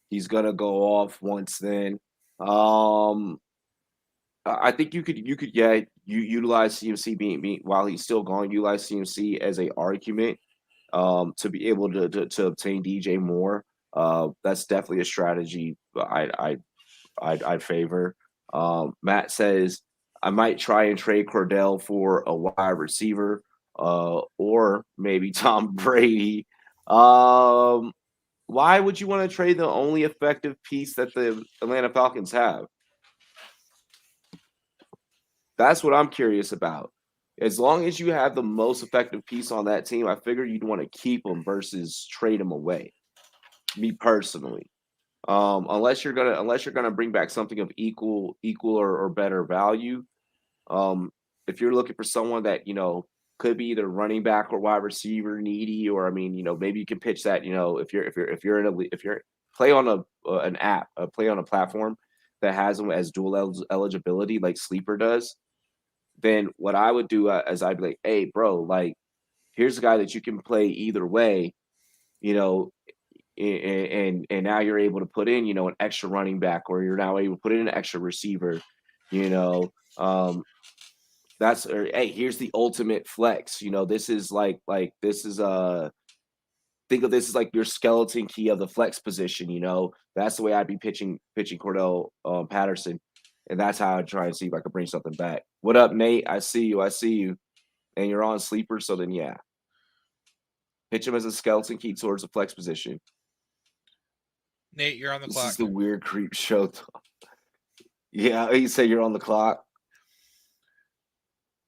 He's going to go off once then. I think you could utilize CMC being while he's still going, utilize CMC as a argument to be able to obtain DJ Moore. That's definitely a strategy I'd favor. Matt says I might try and trade Cordell for a wide receiver, or maybe Tom Brady. Why would you want to trade the only effective piece that the Atlanta Falcons have? That's what I'm curious about. As long as you have the most effective piece on that team, I figure you'd want to keep them versus trade them away. Me personally, unless you're gonna bring back something of equal or better value. If you're looking for someone that could be either running back or wide receiver needy, or maybe you can pitch that. If you're play on an app, play on a platform that has them as dual eligibility like Sleeper does, then what I would do is I'd be like, hey, bro, like, here's a guy that you can play either way, and now you're able to put in, an extra running back, or you're now able to put in an extra receiver, hey, here's the ultimate flex. This is think of this as like your skeleton key of the flex position. You know, that's the way I'd be pitching Cordell Patterson, and that's how I'd try and see if I could bring something back. What up, Nate? I see you, and you're on sleeper. So then, yeah, pitch him as a skeleton key towards the flex position. Nate, you're on the This clock. is the weird creep show. Yeah, you say you're on the clock.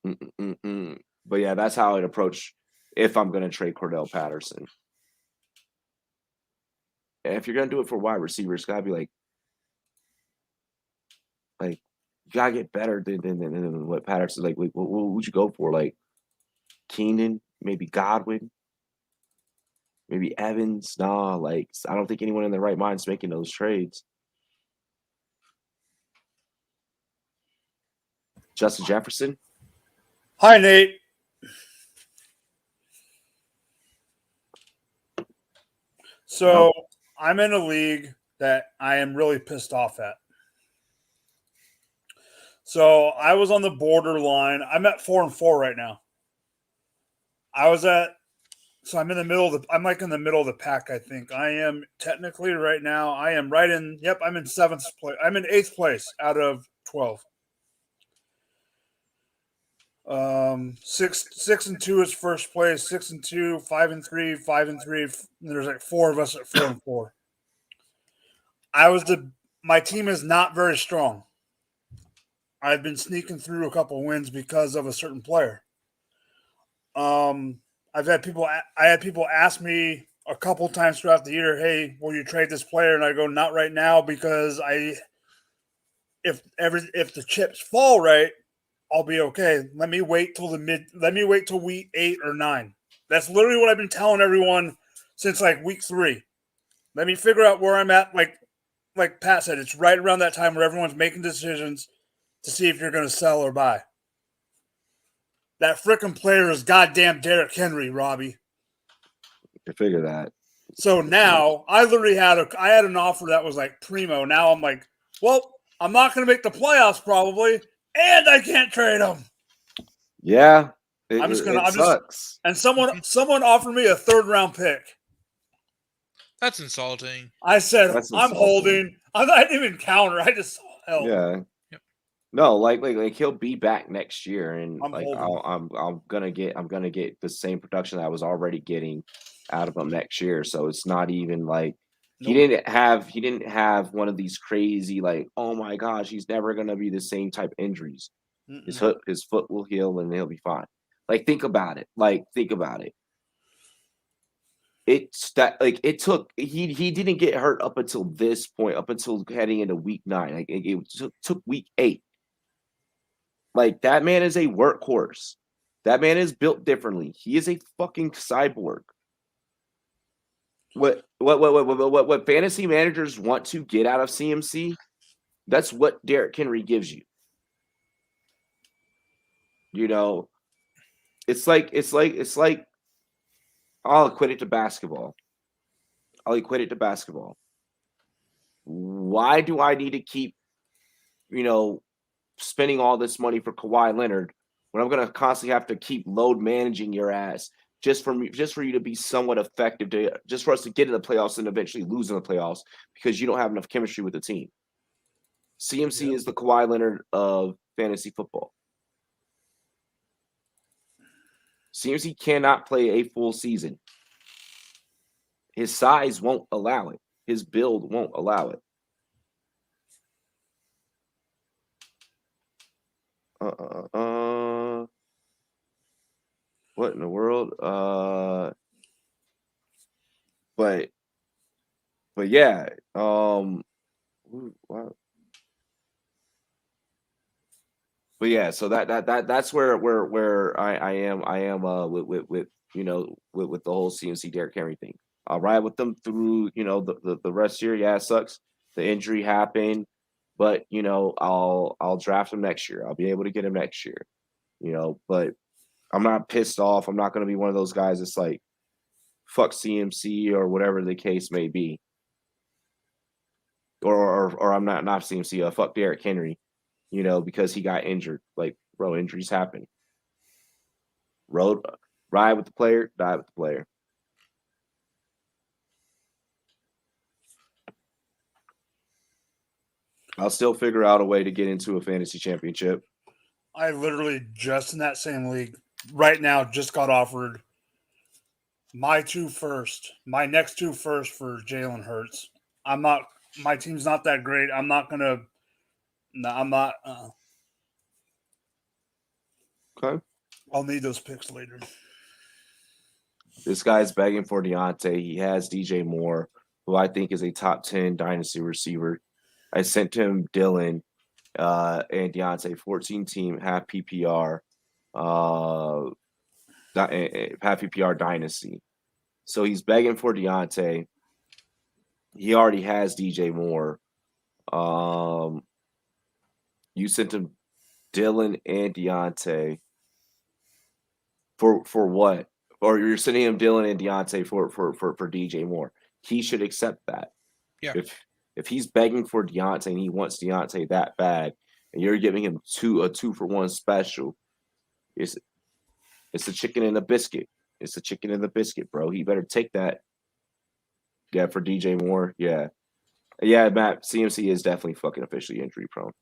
But yeah, that's how I'd approach if I'm going to trade Cordell Patterson. And if you're going to do it for wide receivers, it's got to be like you got to get better than what Patterson, like, what would you go for? Like Keenan, maybe Godwin, maybe Evans? Nah, like, I don't think anyone in their right mind is making those trades. Justin Jefferson? Hi, Nate. So I'm in a league that I am really pissed off at. So I was on the borderline. I'm at 4-4 right now. I'm in the middle of I'm like in the middle of the pack, I think. I am technically right now, I'm in 7th place. I'm in 8th place out of 12. 6-2 is first place, 6-2, 5-3, 5-3. There's like 4 of us at 4-4. My team is not very strong. I've been sneaking through a couple wins because of a certain player. I had people ask me a couple times throughout the year, "Hey, will you trade this player?" And I go, "Not right now, because if the chips fall right, I'll be okay. Let me wait till week 8 or 9." That's literally what I've been telling everyone since like week 3. Let me figure out where I'm at. Like Pat said, it's right around that time where everyone's making decisions to see if you're going to sell or buy. That frickin' player is goddamn Derrick Henry, Robbie. I figure that. So now I literally had an offer that was like primo. Now I'm like, well, I'm not going to make the playoffs probably, and I can't trade him. Yeah, it sucks. And someone offered me a 3rd round pick. That's insulting. I said, I'm holding. I didn't even counter. I just held. Yeah. Yep. No, like he'll be back next year, and I'm gonna get the same production that I was already getting out of him next year. So it's not even like he didn't have one of these crazy, like, oh my gosh, he's never gonna be the same type of injuries. His foot will heal and he'll be fine. Like, think about it. It's that, like, it took he didn't get hurt up until this point, up until heading into week 9. Like, it took week 8. Like, that man is a workhorse. That man is built differently. He is a fucking cyborg. What fantasy managers want to get out of CMC, that's what Derrick Henry gives you. You know, it's like I'll equate it to basketball. Why do I need to keep, spending all this money for Kawhi Leonard when I'm going to constantly have to keep load managing your ass just for you to be somewhat effective, just for us to get in the playoffs and eventually lose in the playoffs because you don't have enough chemistry with the team? CMC is the Kawhi Leonard of fantasy football. CMC cannot play a full season. His size won't allow it. His build won't allow it. What in the world? But yeah. Wow. But yeah, so that's where I am with the whole CMC Derrick Henry thing. I'll ride with them through the rest year. Yeah, it sucks. The injury happened, but I'll draft him next year. I'll be able to get him next year. But I'm not pissed off. I'm not going to be one of those guys that's like, fuck CMC or whatever the case may be. Or I'm not CMC. Fuck Derrick Henry. Because he got injured. Like, bro, injuries happen. Ride with the player, die with the player. I'll still figure out a way to get into a fantasy championship. I literally just in that same league right now just got offered my next 2 first for Jalen Hurts. My team's not that great. I'm not gonna. No, I'm not. Okay. I'll need those picks later. This guy's begging for Deontay. He has DJ Moore, who I think is a top 10 dynasty receiver. I sent him Dylan and Deontay, 14 team, half PPR, half PPR dynasty. So he's begging for Deontay. He already has DJ Moore. You sent him Dylan and Deontay for what? Or you're sending him Dylan and Deontay for DJ Moore. He should accept that. Yeah. If he's begging for Deontay and he wants Deontay that bad, and you're giving him a 2-for-1 special, it's a chicken and a biscuit. It's a chicken and a biscuit, bro. He better take that. Yeah, for DJ Moore. Yeah. Yeah, Matt, CMC is definitely fucking officially injury prone.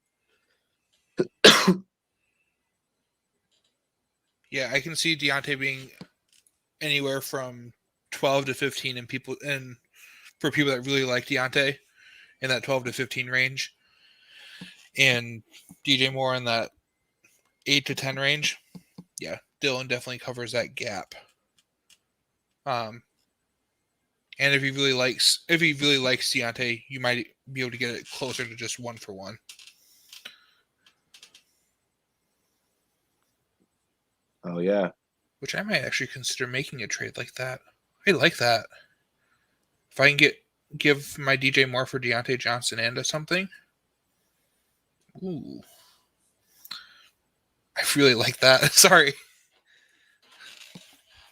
Yeah, I can see Deontay being anywhere from 12 to 15 and for people that really like Deontay in that 12 to 15 range, and DJ Moore in that 8 to 10 range. Yeah, Dylan definitely covers that gap. And if he really likes Deontay, you might be able to get it closer to just 1-for-1. Oh yeah. Which I might actually consider making a trade like that. I like that. If I can give my DJ Moore for Deontay Johnson and something. Ooh. I really like that. Sorry.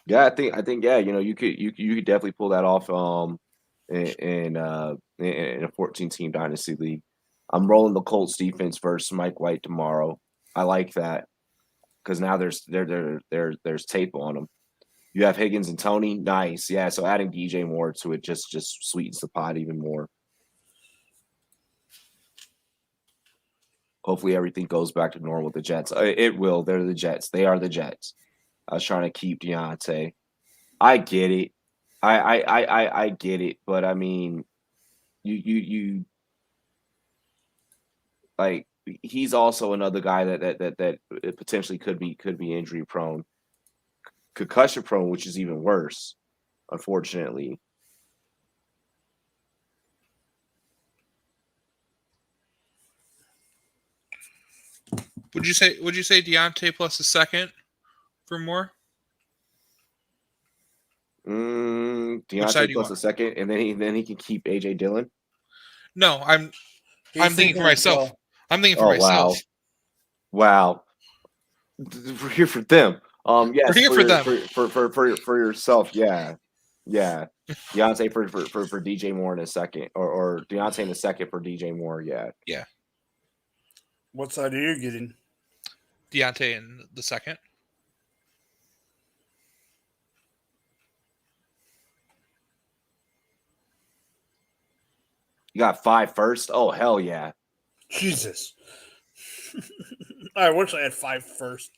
Yeah, I think yeah, you could definitely pull that off in a 14 team dynasty league. I'm rolling the Colts defense versus Mike White tomorrow. I like that because now there's tape on them. You have Higgins and Tony, nice, yeah. So adding DJ Moore to it just sweetens the pot even more. Hopefully everything goes back to normal with the Jets. It will. They're the Jets. They are the Jets. I was trying to keep Deontay. I get it. I get it, but I mean, you like he's also another guy that potentially could be injury prone, concussion prone, which is even worse, unfortunately. Would you say Deontay plus a second for Moore? Deontay plus a second, and then he can keep AJ Dillon. No, I'm thinking for myself. So. I'm thinking for myself. Wow. We're here for them. Yes, we're here for them. For yourself, yeah. Deontay for DJ Moore in a second, or Deontay in a second for DJ Moore, yeah. Yeah. What side are you getting? Deontay in the second. You got 5 first? Oh, hell yeah. Jesus. I wish I had 5 first.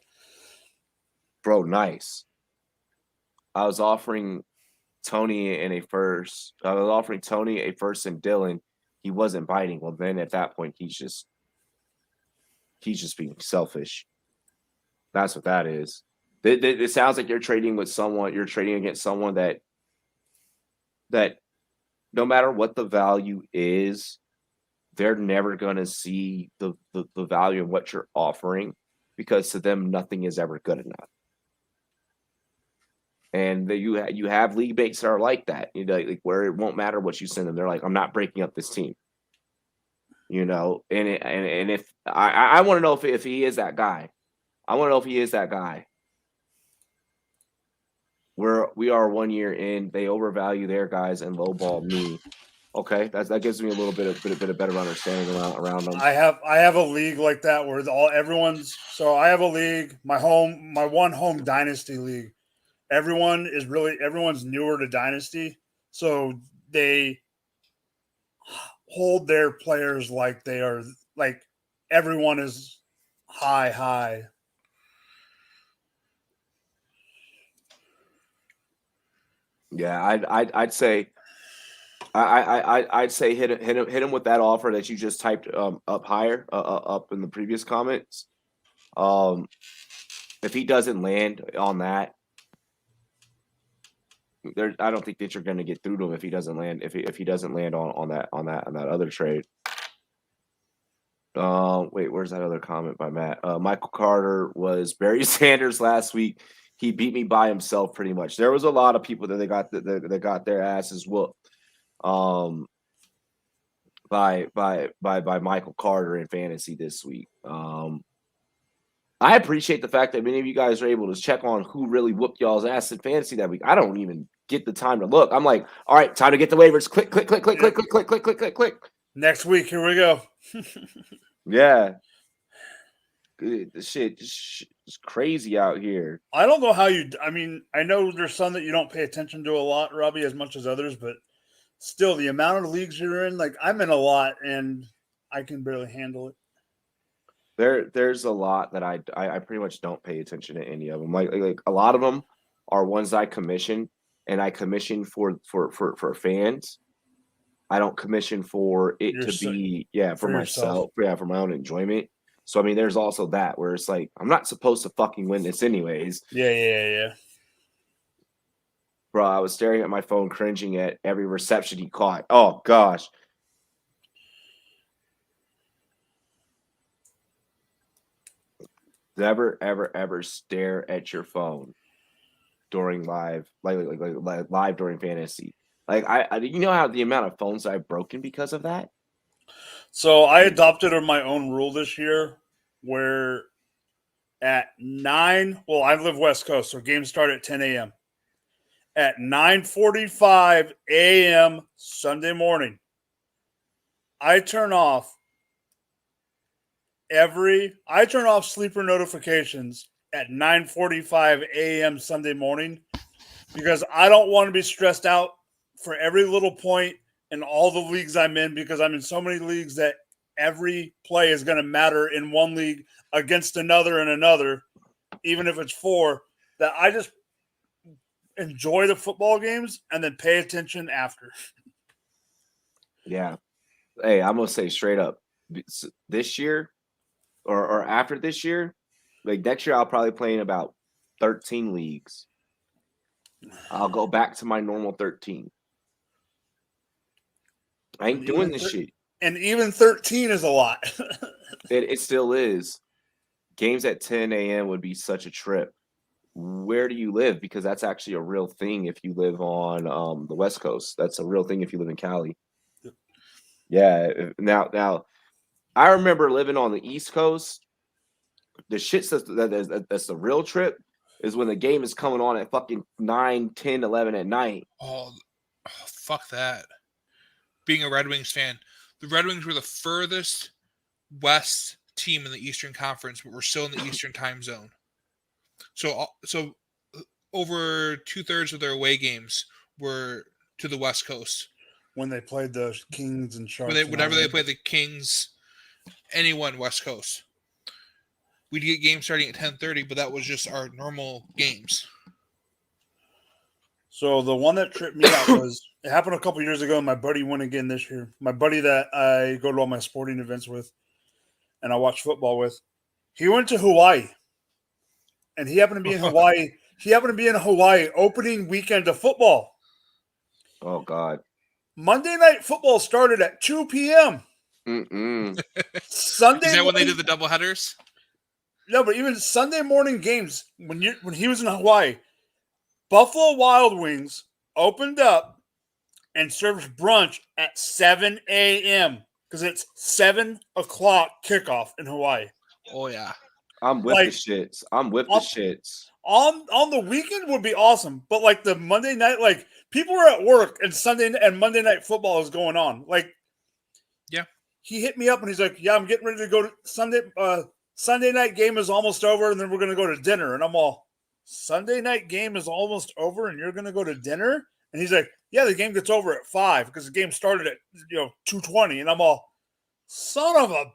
Bro, nice. I was offering Tony a first and Dylan. He wasn't biting. Well, then at that point, he's just being selfish. That's what that is. It sounds like you're trading against someone that no matter what the value is, they're never going to see the value of what you're offering, because to them, nothing is ever good enough. And you have league mates that are like that, like where it won't matter what you send them. They're like, I'm not breaking up this team, and if I want to know if he is that guy. I want to know if he is that guy. We are 1 year in, they overvalue their guys and lowball me. Okay, that gives me a little bit of better understanding around them. I have a league like that where everyone's. So I have a league, my one home dynasty league. Everyone's newer to dynasty, so they. hold their players like they are like everyone is high. Yeah, I'd say I'd say hit him with that offer that you just typed up higher up in the previous comments. If he doesn't land on that, I don't think that you're going to get through to him if he doesn't land if he doesn't land on that other trade. Wait, where's that other comment by Matt? Michael Carter was Barry Sanders last week. He beat me by himself pretty much. There was a lot of people that they got their asses whooped by Michael Carter in fantasy this week. I appreciate the fact that many of you guys are able to check on who really whooped y'all's ass in fantasy that week. I don't even get the time to look. I'm like, all right, time to get the waivers. Click. Next week, here we go. Yeah. The shit is crazy out here. I don't know how I mean, I know there's some that you don't pay attention to a lot, Robbie, as much as others, but still the amount of leagues you're in, like I'm in a lot and I can barely handle it. There's a lot that I pretty much don't pay attention to any of them. Like a lot of them are ones I commission, and I commission for fans. I don't commission for it to be for myself, for my own enjoyment. So I mean, there's also that where it's like I'm not supposed to fucking win this anyways. Yeah. Bro, I was staring at my phone, cringing at every reception he caught. Oh gosh. Never, ever stare at your phone during live, like live during fantasy. Like I you know how the amount of phones I've broken because of that? So I adopted my own rule this year where at 9, well, I live West Coast, so games start at 10 a.m. At 9:45 a.m. Sunday morning, I turn off sleeper notifications at 9:45 a.m. Sunday morning because I don't want to be stressed out for every little point in all the leagues I'm in because I'm in so many leagues that every play is going to matter in one league against another and another, even if it's 4, that I just enjoy the football games and then pay attention after. Yeah. Hey, I'm going to say straight up, this year or after this year, like next year, I'll probably play in about 13 leagues. I'll go back to my normal 13. I ain't doing this shit. And even 13 is a lot. It still is. Games at 10 a.m. would be such a trip. Where do you live? Because that's actually a real thing if you live on the West Coast. That's a real thing if you live in Cali. Yeah. Now, I remember living on the East Coast. The shit that's the real trip is when the game is coming on at fucking 9, 10, 11 at night. Oh, fuck that. Being a Red Wings fan, the Red Wings were the furthest west team in the Eastern Conference, but we're still in the Eastern time zone. So over 2/3 of their away games were to the West Coast. When they played the Kings and Sharks. Whenever they played the Kings, anyone West Coast. We'd get games starting at 10:30, but that was just our normal games. So the one that tripped me out was, it happened a couple years ago, and my buddy went again this year. My buddy that I go to all my sporting events with and I watch football with, he went to Hawaii. And he happened to be in Hawaii. He happened to be in Hawaii opening weekend of football. Oh, God. Monday Night Football started at 2 p.m. Sunday. Is that when they did the doubleheaders? No, but even Sunday morning games, when he was in Hawaii, Buffalo Wild Wings opened up and served brunch at 7 a.m. because it's 7 o'clock kickoff in Hawaii. Oh, yeah. I'm with the shits. On the weekend would be awesome, but like the Monday night, like people are at work and Monday Night Football is going on. Like, yeah, he hit me up and he's like, "Yeah, I'm getting ready to go to Sunday night game is almost over, and then we're gonna go to dinner." And I'm all, "Sunday night game is almost over, and you're gonna go to dinner?" And he's like, yeah, the game gets over at 5 because the game started at 2:20, and I'm all, son of a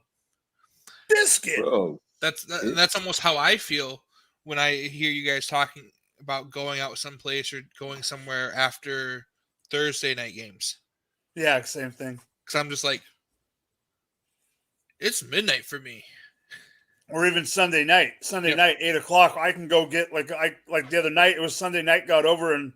biscuit. Bro. That's almost how I feel when I hear you guys talking about going out someplace or going somewhere after Thursday night games. Yeah, same thing. Because I'm just like, it's midnight for me. Or even Sunday night. Sunday night, 8 o'clock. I can go get like the other night. It was Sunday night. Got over and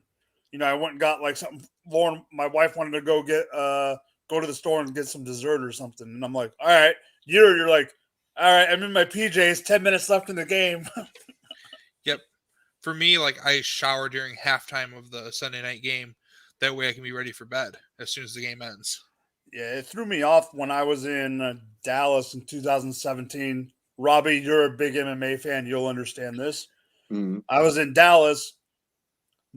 I went and got like something. Lauren, my wife, wanted to go to the store and get some dessert or something. And I'm like, all right. You're like, all right. I'm in my PJs. 10 minutes left in the game. Yep. For me, like I shower during halftime of the Sunday night game. That way I can be ready for bed as soon as the game ends. Yeah, it threw me off when I was in Dallas in 2017. Robbie, you're a big MMA fan. You'll understand this. Mm-hmm. I was in Dallas.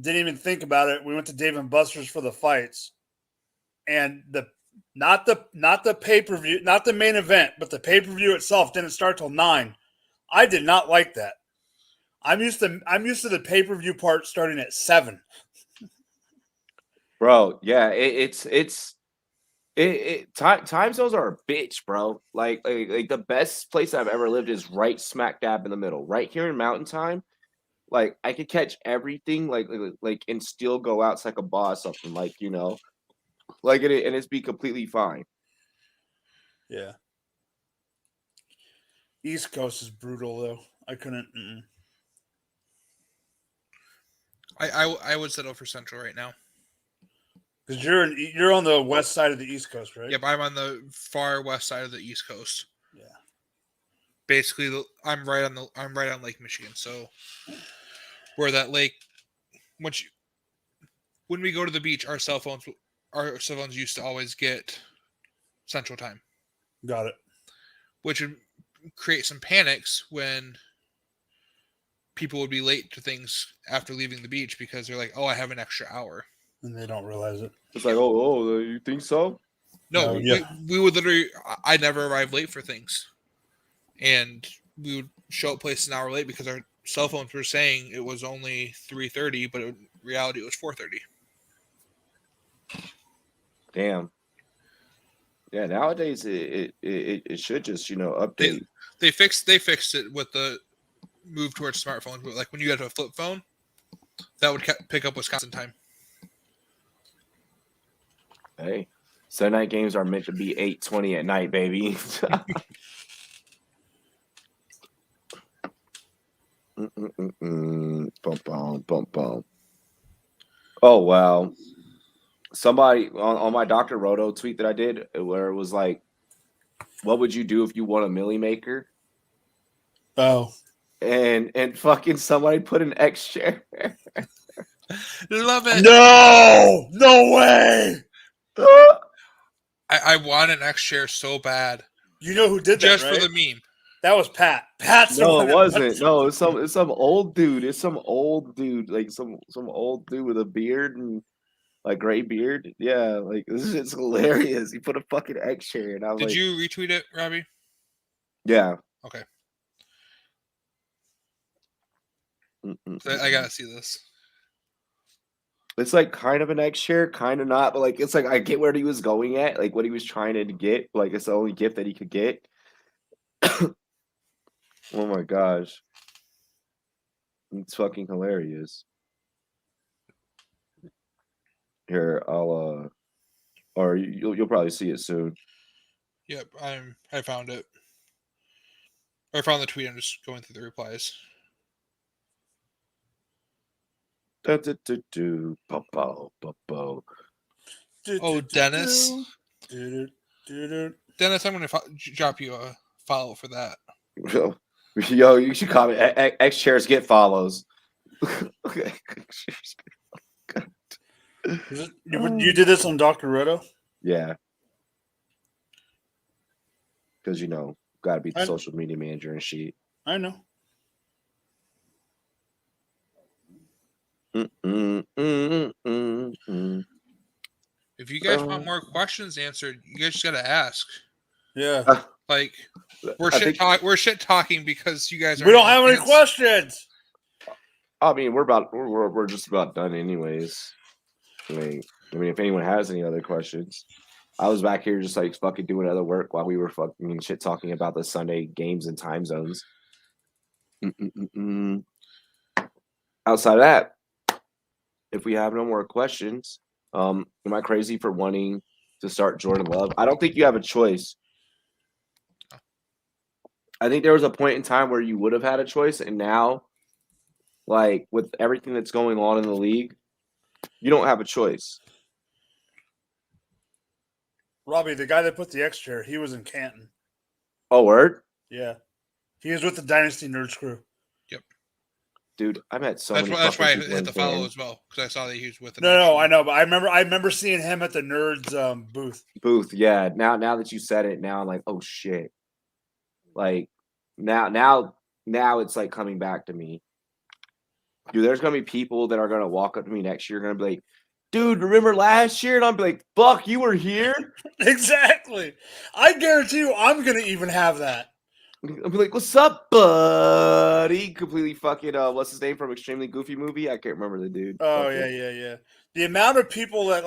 Didn't even think about it. We went to Dave & Buster's for the fights. And not the pay-per-view, not the main event, but the pay-per-view itself didn't start till 9. I did not like that. I'm used to the pay-per-view part starting at 7. Bro, yeah, time zones are a bitch, bro. Like the best place I've ever lived is right smack dab in the middle, right here in Mountain Time. Like I could catch everything, like and still go out like a boss, something like like and it's be completely fine. Yeah. East Coast is brutal though. I couldn't. I would settle for Central right now. Because you're on the west side of the East Coast, right? Yep, I'm on the far west side of the East Coast. Yeah. Basically, I'm right on Lake Michigan. So where that lake, when we go to the beach, our cell phones used to always get Central Time. Got it. Which would create some panics when people would be late to things after leaving the beach because they're like, "Oh, I have an extra hour." And they don't realize it. It's like, oh, you think so? No, we would literally. I never arrived late for things, and we would show up places an hour late because our cell phones were saying it was only 3:30, but in reality it was 4:30. Damn. Yeah, nowadays it should just update. They fixed it with the move towards smartphones. But like when you had a flip phone, that would pick up Wisconsin time. Hey, Sunday night games are meant to be 8:20 at night, baby. Bum, bum, bum, bum. Oh wow! Somebody on my Dr. Roto tweet that I did, where it was like, "What would you do if you won a Millie Maker?" Oh, and fucking somebody put an X share. Love it. No way. I want an X share so bad. You know who did that, just right? for the meme. That was Pat. Pat's no, it wasn't. No, it's some old dude. It's some old dude, like some old dude with a beard and like gray beard. Yeah, like this is just hilarious. He put a fucking X share, and I was Did like, you retweet it, Robbie? Yeah. Okay. I gotta see this. It's like kind of an X share, kind of not, but like it's like I get where he was going at, like what he was trying to get. Like it's the only gift that he could get. Oh my gosh, it's fucking hilarious. Here, I'll or you'll probably see it soon. Yep, I found it. I found the tweet. I'm just going through the replies. Oh, Dennis. Dennis, I'm going to drop you a follow for that. Yo, you should comment. X shares get follows. Okay. You did this on Dr. Roto? Yeah. Because, got to be the social media manager and shit. I know. If you guys want more questions answered, you guys just got to ask. Yeah. Like, we're shit talking because you guys are. We don't have any questions. I mean, we're just about done anyways. Like, I mean, if anyone has any other questions, I was back here just like fucking doing other work while we were fucking shit talking about the Sunday games and time zones. Mm-mm-mm-mm. Outside of that, if we have no more questions, am I crazy for wanting to start Jordan Love? I don't think you have a choice. I think there was a point in time where you would have had a choice, and now, like with everything that's going on in the league, you don't have a choice. Robbie, the guy that put the X chair, he was in Canton. Oh, word? Yeah. He was with the Dynasty Nerds crew. Yep. Dude, I met so That's many. why I people in hit the follow Canton. as well, because I saw that he was with. No, I know, but I remember seeing him at the Nerds booth. Yeah. Now that you said it, now I'm like, oh shit. Like now it's like coming back to me. Dude, there's gonna be people that are gonna walk up to me next year, gonna be like, dude, remember last year? And I'll be like, fuck, you were here? Exactly. I guarantee you I'm gonna even have that. I'll be like, what's up, buddy? Completely fucking what's his name from Extremely Goofy Movie? I can't remember the dude. Oh, yeah. The amount of people that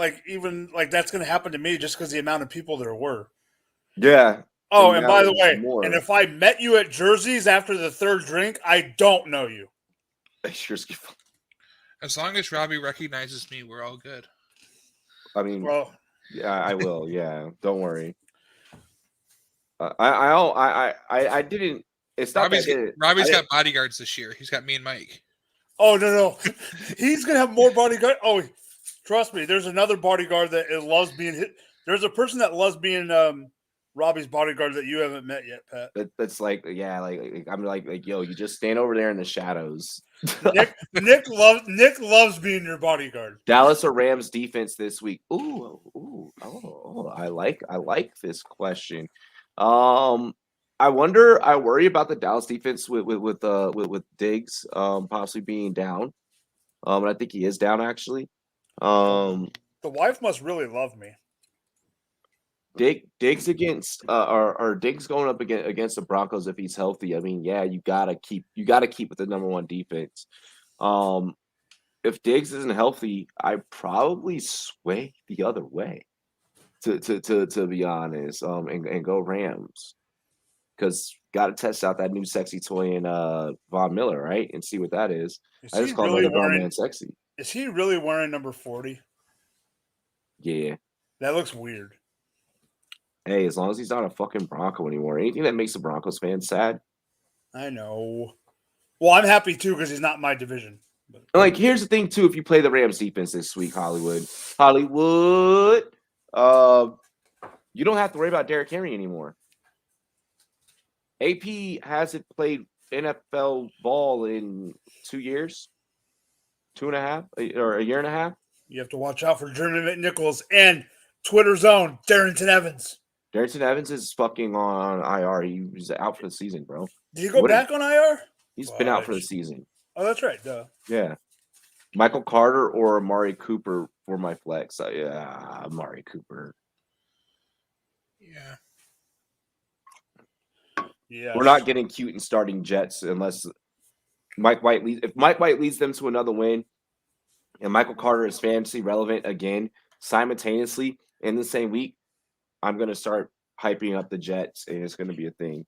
that's gonna happen to me just because the amount of people there were. Yeah. Oh, and by the way, more. and if I met you at Jersey's after the third drink, I don't know you. As long as Robbie recognizes me, we're all good. I mean, well, yeah, I will. Yeah, don't worry. I didn't. It's not Robbie's got bodyguards this year. He's got me and Mike. Oh no, he's gonna have more bodyguard. Oh, trust me. There's another bodyguard that loves being hit. There's a person that loves being Robbie's bodyguard that you haven't met yet, Pat. That's like, yeah, like I'm like, yo, you just stand over there in the shadows. Nick loves being your bodyguard. Dallas or Rams defense this week? I like this question. I worry about the Dallas defense with Diggs possibly being down. And I think he is down actually. The wife must really love me. Diggs against or Diggs going up against the Broncos if he's healthy. I mean, yeah, you gotta keep with the number one defense. If Diggs isn't healthy, I probably sway the other way. To be honest, and go Rams, because got to test out that new sexy toy in Von Miller, right, and see what that is. I just call another grown man sexy. Is he really wearing number 40? Yeah, that looks weird. Hey, as long as he's not a fucking Bronco anymore, anything that makes the Broncos fans sad. I know. Well, I'm happy too because he's not in my division. But. Like, here's the thing too: if you play the Rams defense this week, Hollywood, you don't have to worry about Derrick Henry anymore. AP hasn't played NFL ball in 2 years, 2.5, or a year and a half. You have to watch out for Jeremy McNichols and Twitter's own Darrington Evans. Darrington Evans is fucking on IR. He was out for the season, bro. Did he go back on IR? He's been out for the season. Oh, that's right. Duh. Yeah. Michael Carter or Amari Cooper for my flex. Yeah, Amari Cooper. Yeah. Yeah. We're not getting cute and starting Jets unless Mike White leads. If Mike White leads them to another win and Michael Carter is fantasy relevant again simultaneously in the same week, I'm going to start hyping up the Jets, and it's going to be a thing.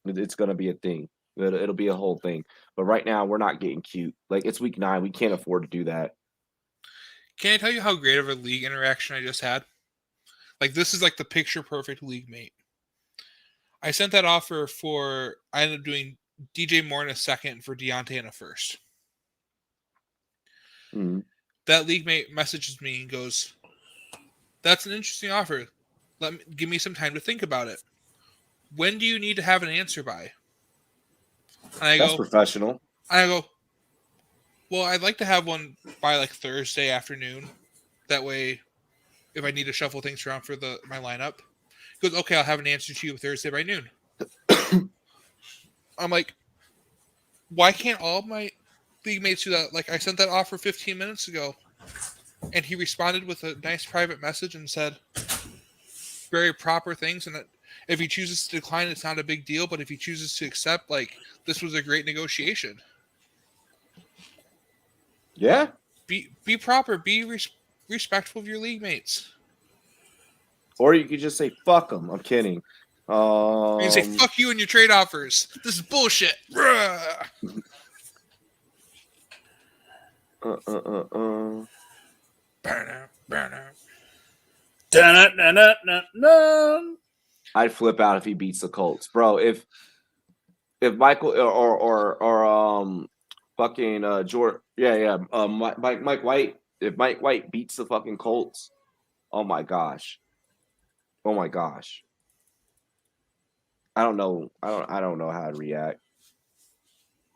It's going to be a thing. It'll be a whole thing. But right now, we're not getting cute. Like, it's week 9. We can't afford to do that. Can I tell you how great of a league interaction I just had? Like, this is like the picture-perfect league mate. I sent that offer I ended up doing DJ Moore in a second for Deontay in a first. Mm-hmm. That league mate messages me and goes, "That's an interesting offer. Give me some time to think about it. When do you need to have an answer by?" And That's professional. I go, "Well, I'd like to have one by like Thursday afternoon. That way, if I need to shuffle things around for my lineup." He goes, "Okay, I'll have an answer to you Thursday by noon." I'm like, why can't all of my league mates do that? Like, I sent that offer 15 minutes ago, and he responded with a nice private message and said very proper things, and that if he chooses to decline, it's not a big deal, but if he chooses to accept, like, this was a great negotiation. Yeah. Be proper. Be respectful of your league mates. Or you could just say fuck them. I'm kidding. You can say fuck you and your trade offers. This is bullshit. Burn out. I'd flip out if he beats the Colts, bro. If Michael or fucking Jordan, Mike White. If Mike White beats the fucking Colts, oh my gosh. I don't know. I don't know how I'd react.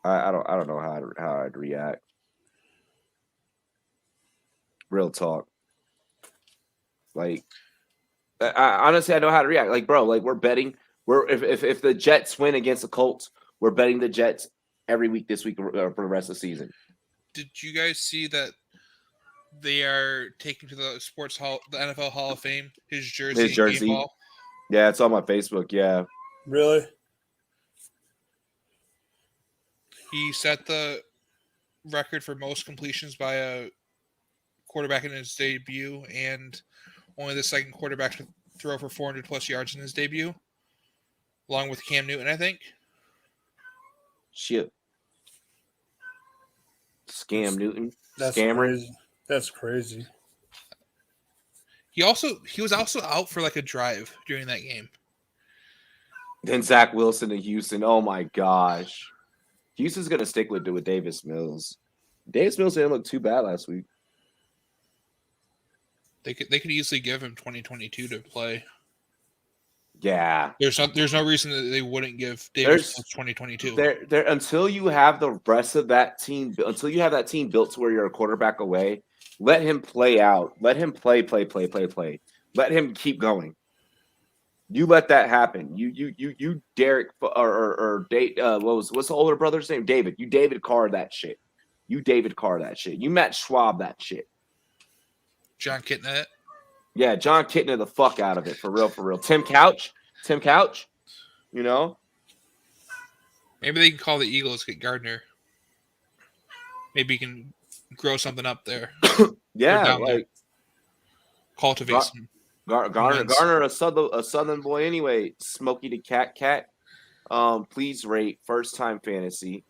I don't know how I'd react. Real talk. Like, honestly, I know how to react. Like, bro, like we're betting. If the Jets win against the Colts, we're betting the Jets every week this week for the rest of the season. Did you guys see that they are taking to the the NFL Hall of Fame his jersey? Game ball? Yeah, it's on my Facebook. Yeah, really. He set the record for most completions by a quarterback in his debut, and only the second quarterback to throw for 400 plus yards in his debut, along with Cam Newton, I think. Shit. Newton. That's Scammer. crazy. That's crazy. He was also out for like a drive during that game. Then Zach Wilson to Houston. Oh my gosh. Houston's gonna stick with Davis Mills. Davis Mills didn't look too bad last week. They could easily give him 2022 to play. Yeah. There's no reason that they wouldn't give Davis 2022. There until you have the rest of that team, until you have that team built to where you're a quarterback away, let him play out. Let him play. Let him keep going. You let that happen. You Derek or Dave, what's the older brother's name? David. You David Carr that shit. You Matt Schwab that shit. John Kitna. Yeah, John Kitna the fuck out of it for real. Tim Couch. You know. Maybe they can call the Eagles, get Gardner. Maybe he can grow something up there. Yeah, like there. Cultivate some. Garner, a southern boy anyway. Smokey the cat. Please rate first time fantasy.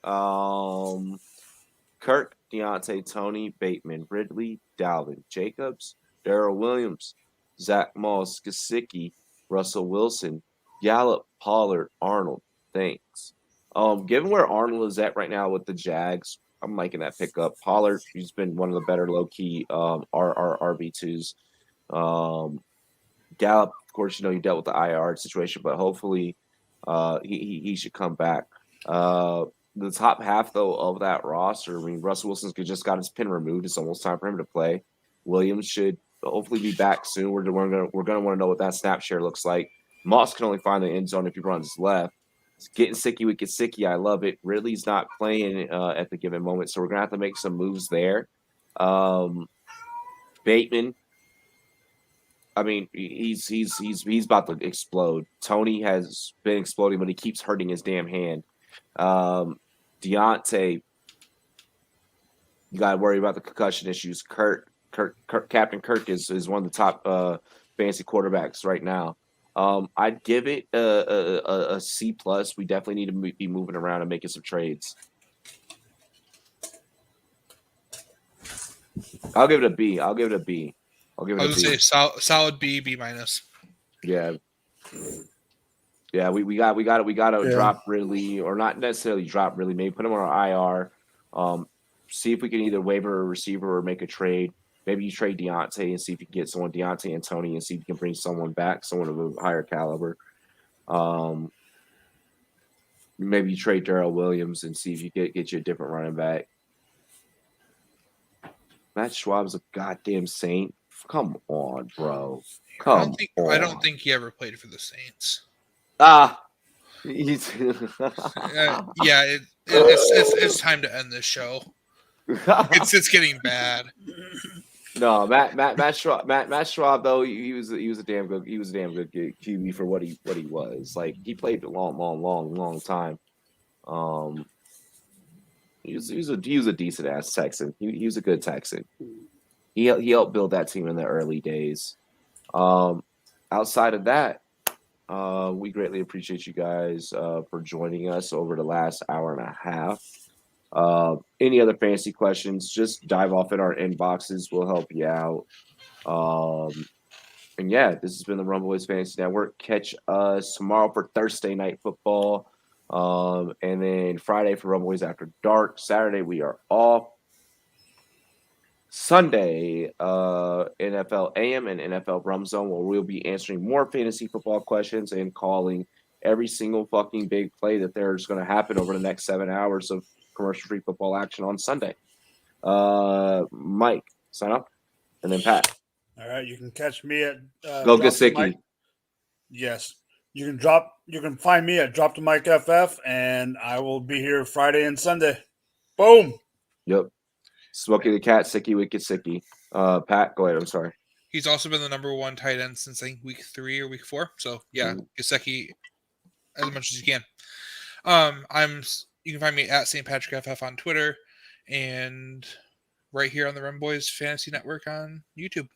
Kirk, Deontay, Tony, Bateman, Ridley, Dalvin, Jacobs, Darrell Williams, Zach Moss, Gesicki, Russell Wilson, Gallup, Pollard, Arnold. Thanks. Given where Arnold is at right now with the Jags, I'm liking that pickup. Pollard, he's been one of the better low key RB2s. Gallup, of course, you know, he dealt with the IR situation, but hopefully he should come back. The top half, though, of that roster, I mean, Russell Wilson's just got his pin removed. It's almost time for him to play. Williams should hopefully be back soon. We're gonna want to know what that snap share looks like. Moss can only find the end zone if he runs left. It's getting sicky with Gesicki. I love it. Ridley's not playing at the given moment, so we're gonna have to make some moves there. Bateman, I mean, he's about to explode. Tony has been exploding, but he keeps hurting his damn hand. Deontay, you got to worry about the concussion issues. Captain Kirk is one of the top fantasy quarterbacks right now. I'd give it a C plus. We definitely need to be moving around and making some trades. I'll give it a B. I would say solid B minus. Yeah. Yeah, we got to drop Ridley, or not necessarily drop Ridley, maybe put him on our IR. See if we can either waiver a receiver or make a trade. Maybe you trade Deontay and see if you can get someone, Deontay and Tony, and see if you can bring someone back, someone of a higher caliber. Maybe you trade Darrell Williams and see if you get you a different running back. Matt Schwab's a goddamn Saint. Come on, bro. I don't think he ever played for the Saints. It's time to end this show. It's getting bad. No, Matt Schwab though, he was a damn good QB for what he was. Like, he played a long time. He was a decent ass Texan. He was a good Texan. He helped build that team in the early days. Outside of that, we greatly appreciate you guys for joining us over the last hour and a half. Any other fantasy questions, just dive off in our inboxes. We'll help you out. And yeah, this has been the Rumboyz Fantasy Network. Catch us tomorrow for Thursday Night Football. And then Friday for Rumboyz After Dark. Saturday, we are off. Sunday, NFL AM and NFL Rum Zone, where we'll be answering more fantasy football questions and calling every single fucking big play that there's going to happen over the next 7 hours of commercial-free football action on Sunday. Mike, sign up, and then Pat. All right, you can catch me at Go Gesicki. Yes, you can find me at Drop the Mic FF, and I will be here Friday and Sunday. Boom. Yep. Smokey the Cat, Sicky Wicked Sicky. Pat, go ahead. I'm sorry. He's also been the number 1 tight end since I think week 3 or week 4. So yeah, Gesicki as much as you can. You can find me at St. Patrick FF on Twitter and right here on the Rumboyz Fantasy Network on YouTube.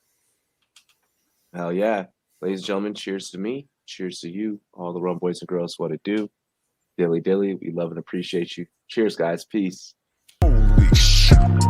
Hell yeah. Ladies and gentlemen, cheers to me. Cheers to you. All the Rumboyz and girls, what it do. Dilly dilly. We love and appreciate you. Cheers, guys. Peace. Holy shit.